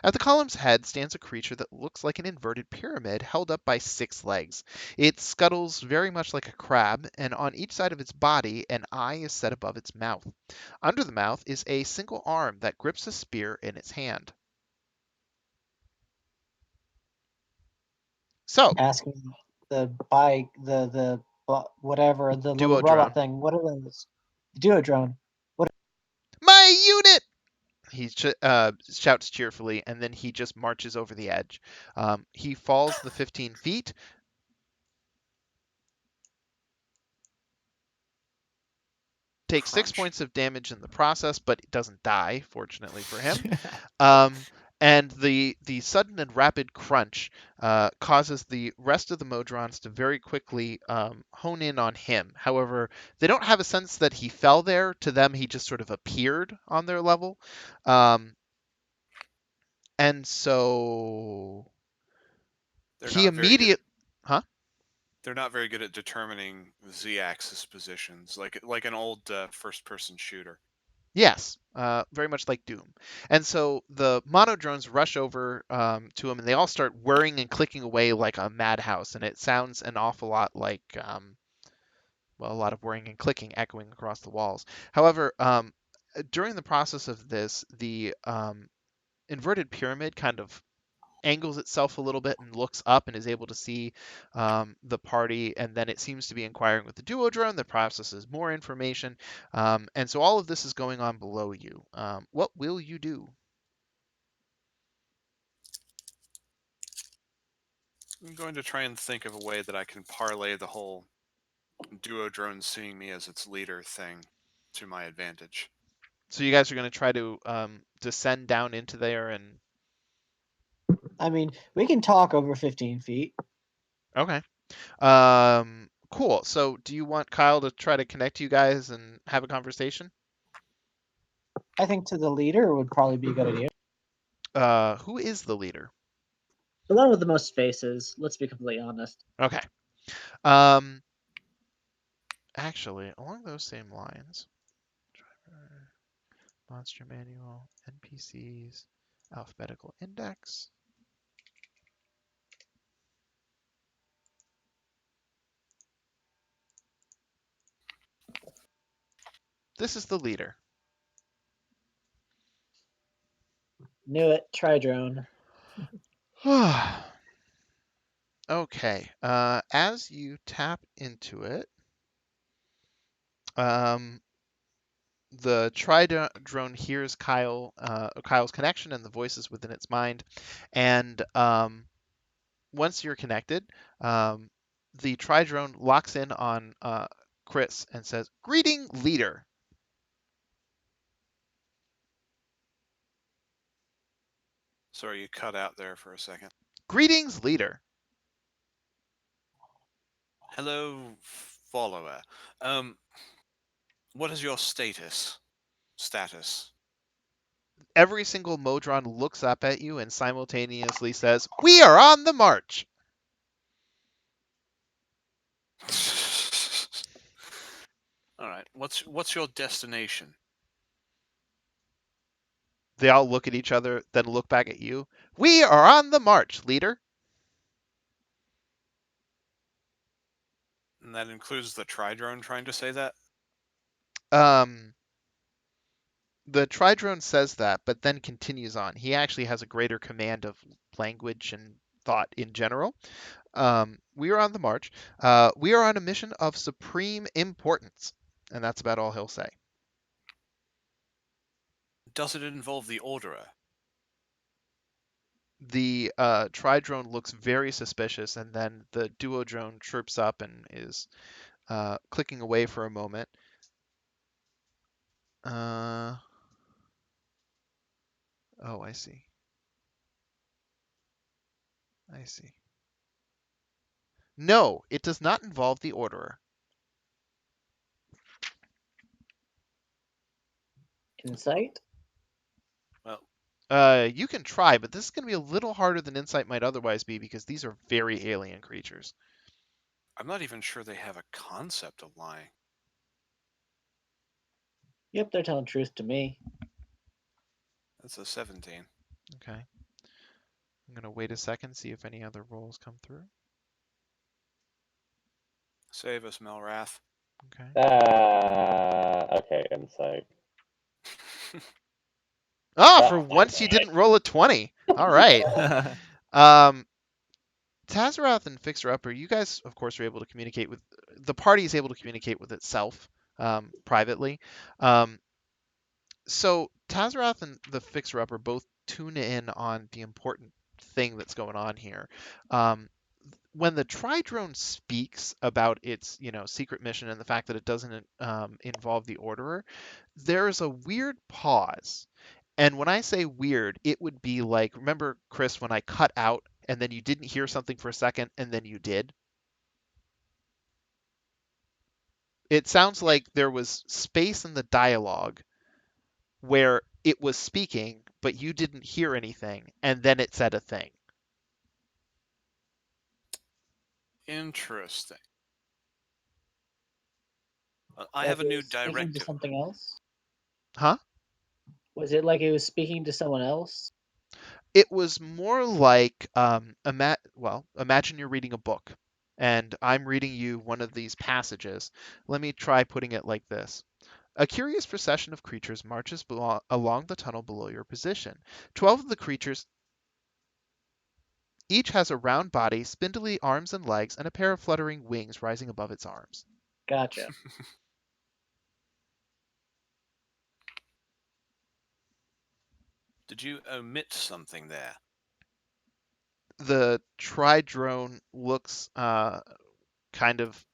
At the column's head stands a creature that looks like an inverted pyramid held up by 6 legs. It scuttles very much like a crab, and on each side of its body, an eye is set above its mouth. Under the mouth is a single arm that grips a spear in its hand. So, Asking whatever, the little Duodrone. robot thing. What are those? Duodrone. my unit! He shouts cheerfully, and then he just marches over the edge. He falls the 15 feet. Takes 6 crunch. points of damage in the process, but doesn't die, fortunately for him. And the sudden and rapid crunch causes the rest of the Modrons to very quickly hone in on him. However, they don't have a sense that he fell there. To them, he just sort of appeared on their level. And so They're he not very good. immediately... Huh? They're not very good at determining z-axis positions, like an old first-person shooter. Yes, very much like Doom. And so the mono drones rush over to him, and they all start whirring and clicking away like a madhouse. And it sounds an awful lot like, well, a lot of whirring and clicking echoing across the walls. However, during the process of this, the inverted pyramid kind of angles itself a little bit and looks up and is able to see the party, and then it seems to be inquiring with the duo drone that processes more information, and so all of this is going on below you. What will you do? I'm going to try and think of a way that I can parlay the whole duo drone seeing me as its leader thing to my advantage. So you guys are going to try to descend down into there and I mean, we can talk over 15 feet. okay. Cool. So do you want Kyle to try to connect you guys and have a conversation? I think to the leader would probably be a good idea. Who is the leader? The one with the most faces, let's be completely honest. Okay. Um, actually, along those same lines, driver, monster manual, NPCs, alphabetical index. This is the leader. Knew it. Try drone. Okay. As you tap into it, the tri-drone hears Kyle's connection and the voices within its mind, and once you're connected, the tri-drone locks in on Chris and says, "Greeting, leader." Sorry, you cut out there for a second. Greetings, leader. Hello, follower. What is your status? Every single Modron looks up at you and simultaneously says, "We are on the march." All right. What's your destination? They all look at each other, then look back at you. "We are on the march, leader." And that includes the tri-drone trying to say that? Um, the tri-drone says that, but then continues on. He actually has a greater command of language and thought in general. We are on the march. We are on a mission of supreme importance. And that's about all he'll say. Does it involve the Orderer? The tri-drone looks very suspicious, and then the duo drone chirps up and is clicking away for a moment. Oh, I see. I see. No, it does not involve the Orderer. Insight? Well, You can try, but this is going to be a little harder than Insight might otherwise be because these are very alien creatures. I'm not even sure they have a concept of lying. Yep, they're telling truth to me. That's a 17. Okay. I'm going to wait a second, see if any other rolls come through. Save us, Melrath. Okay. Okay, insight. Ah, for once you didn't roll a 20. All right. Tazarath and Fixer Upper, you guys, of course, are able to communicate with the party is able to communicate with itself privately. So Tazarath and the Fixer Upper both tune in on the important thing that's going on here. When the Tri-Drone speaks about its, secret mission and the fact that it doesn't involve the Orderer, there's a weird pause. And when I say weird, it would be like, remember, Chris, when I cut out and then you didn't hear something for a second and then you did? It sounds like there was space in the dialogue where it was speaking, but you didn't hear anything, and then it said a thing. Interesting. I Like have a it new was speaking to directive. something else? Huh? Was it like it was speaking to someone else? It was more like imagine you're reading a book, and I'm reading you one of these passages. Let me try putting it like this. A curious procession of creatures marches along the tunnel below your position. 12 of the creatures each has a round body, spindly arms and legs, and a pair of fluttering wings rising above its arms. Gotcha. Did you omit something there? The tri-drone looks kind of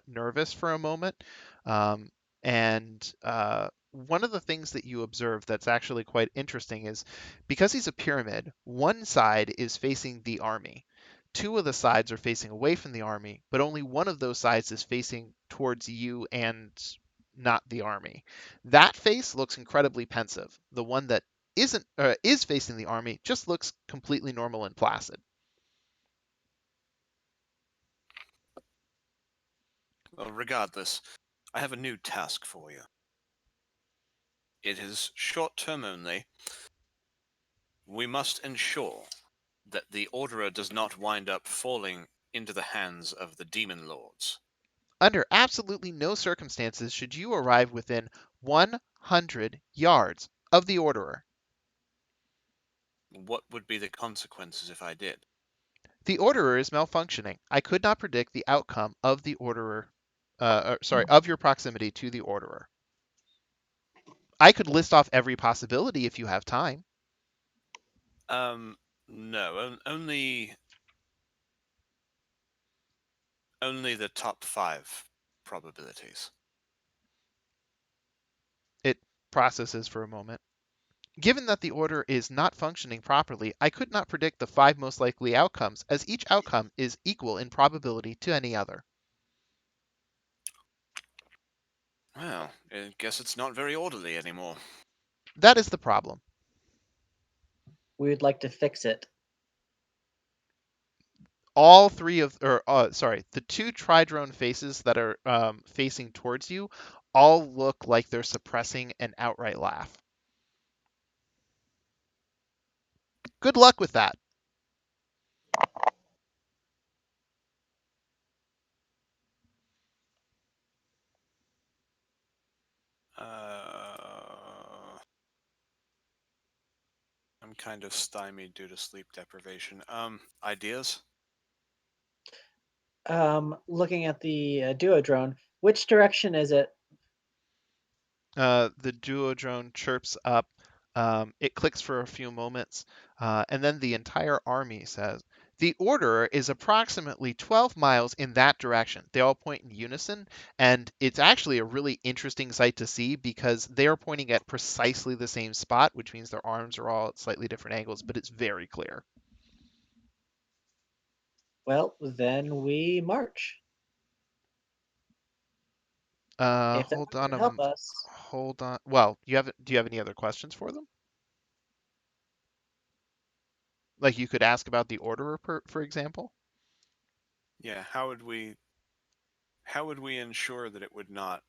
nervous for a moment. Um, and one of the things that you observe that's actually quite interesting is because he's a pyramid, one side is facing the army. Two of the sides are facing away from the army, but only one of those sides is facing towards you and not the army. That face looks incredibly pensive. The one that isn't is facing the army just looks completely normal and placid. Well, regardless, I have a new task for you. It is short-term only. We must ensure that the Orderer does not wind up falling into the hands of the Demon Lords. Under absolutely no circumstances should you arrive within 100 yards of the Orderer. What would be the consequences if I did? The Orderer is malfunctioning. I could not predict the outcome of the Orderer, of your proximity to the Orderer. I could list off every possibility if you have time. No, only the top 5 probabilities. It processes for a moment. Given that the order is not functioning properly, I could not predict the 5 most likely outcomes, as each outcome is equal in probability to any other. Well, I guess it's not very orderly anymore. That is the problem. We would like to fix it. All three of, the two tri-drone faces that are facing towards you all look like they're suppressing an outright laugh. Good luck with that. I'm kind of stymied due to sleep deprivation. Ideas? Looking at the duodrone, which direction is it? The duodrone chirps up. It clicks for a few moments, and then the entire army says, "The order is approximately 12 miles in that direction." They all point in unison, and it's actually a really interesting sight to see because they are pointing at precisely the same spot, which means their arms are all at slightly different angles, but it's very clear. Well, then we march. If that Hold would on help us. hold on. Well, do you have any other questions for them? Like you could ask about the orderer, for example? Yeah, how would we ensure that it would not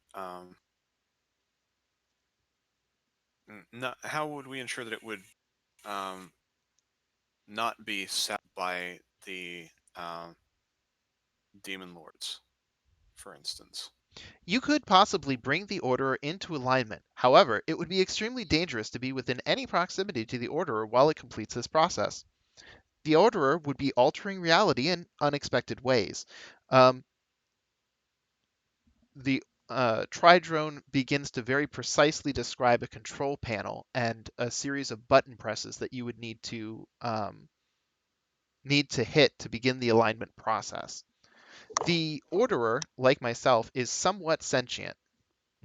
how would we ensure that it would um not be set by the demon lords, for instance? You could possibly bring the Orderer into alignment. However, it would be extremely dangerous to be within any proximity to the Orderer while it completes this process. The Orderer would be altering reality in unexpected ways. The Tridrone begins to very precisely describe a control panel and a series of button presses that you would need to hit to begin the alignment process. The Orderer, like myself, is somewhat sentient.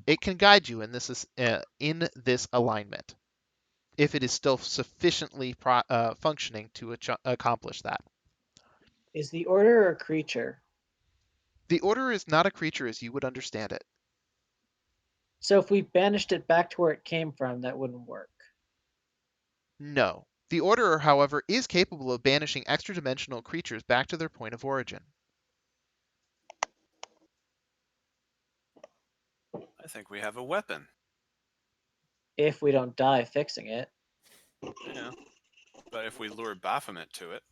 It can guide you in this alignment if it is still sufficiently functioning to accomplish that. Is the order a creature? The Order is not a creature as you would understand it. So if we banished it back to where it came from, that wouldn't work. No. The Orderer, however, is capable of banishing extra-dimensional creatures back to their point of origin. I think we have a weapon. If we don't die fixing it. Yeah. But if we lure Baphomet to it,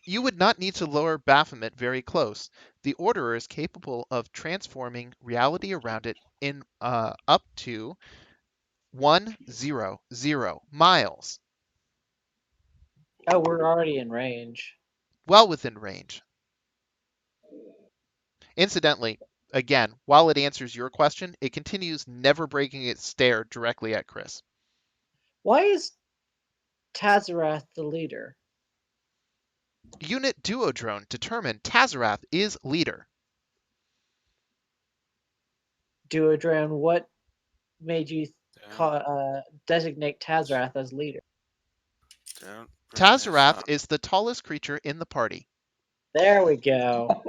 You would not need to lower Baphomet very close. The Orderer is capable of transforming reality around it in up to 100 miles, Oh, we're already in range. well within range. Incidentally, again, while it answers your question, it continues never breaking its stare directly at Chris. Why is Tazarath the leader? Unit Duodrone determined Tazarath is leader. Duodrone, what made you don't, designate Tazarath as leader? don't bring this Tazarath up. is the tallest creature in the party. There we go.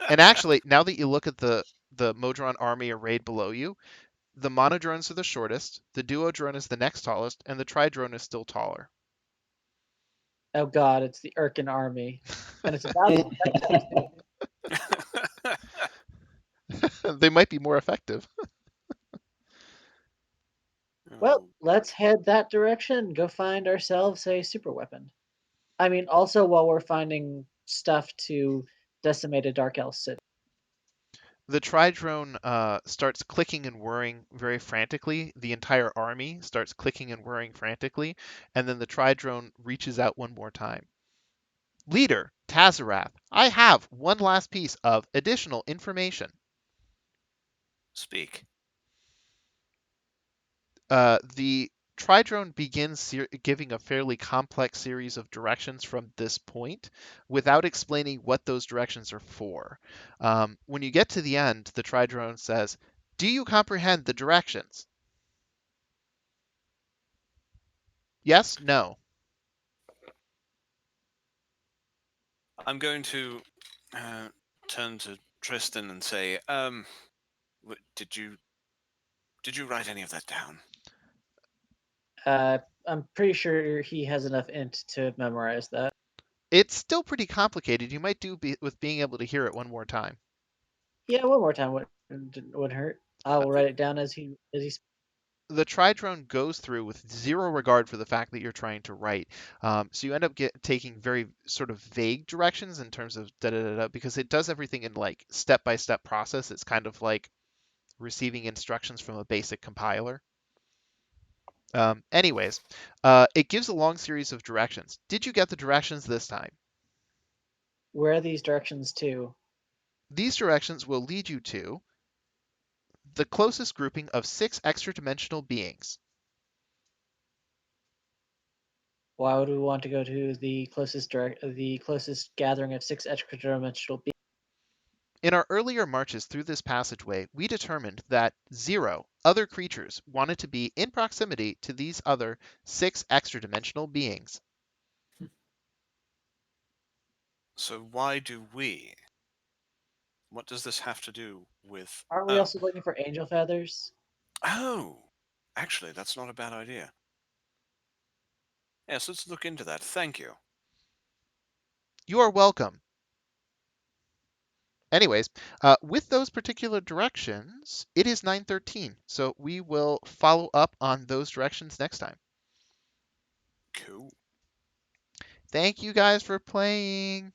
And actually, now that you look at the Modron army arrayed below you, the monodrones are the shortest, the duodrone is the next tallest, and the tridrone is still taller. Oh god, it's the Urkin army. And it's about to protect us. They might be more effective. Well, Oh, let's head that direction and go find ourselves a super weapon. I mean, also while we're finding stuff to decimate a Dark Elf city. The tridrone starts clicking and whirring very frantically. The entire army starts clicking and whirring frantically, and then the tridrone reaches out one more time. Leader, Tazarath, I have one last piece of additional information. speak. The tridrone begins giving a fairly complex series of directions from this point without explaining what those directions are for. When you get to the end, the tridrone says, "Do you comprehend the directions?" Yes, no. I'm going to turn to Tristan and say, did you write any of that down? I'm pretty sure he has enough int to memorize that. It's still pretty complicated. You might do with being able to hear it one more time. Yeah, one more time wouldn't hurt. I'll write it down as he The tridrone goes through with zero regard for the fact that you're trying to write. So you end up taking very sort of vague directions in terms of da da da da, because it does everything in like step-by-step process. It's kind of like receiving instructions from a basic compiler. Anyways, it gives a long series of directions. Did you get the directions this time? Where are these directions to? These directions will lead you to the closest grouping of 6 extra-dimensional beings. Why would we want to go to the closest gathering of 6 extra-dimensional beings? In our earlier marches through this passageway, we determined that 0 other creatures wanted to be in proximity to these other 6 extra-dimensional beings. So why do we? What does this have to do with? Aren't we also looking for angel feathers? Oh, actually, that's not a bad idea. Yes, let's look into that. Thank you. You are welcome. Anyways, with those particular directions, it is 9:13, so we will follow up on those directions next time. Cool. Thank you guys for playing.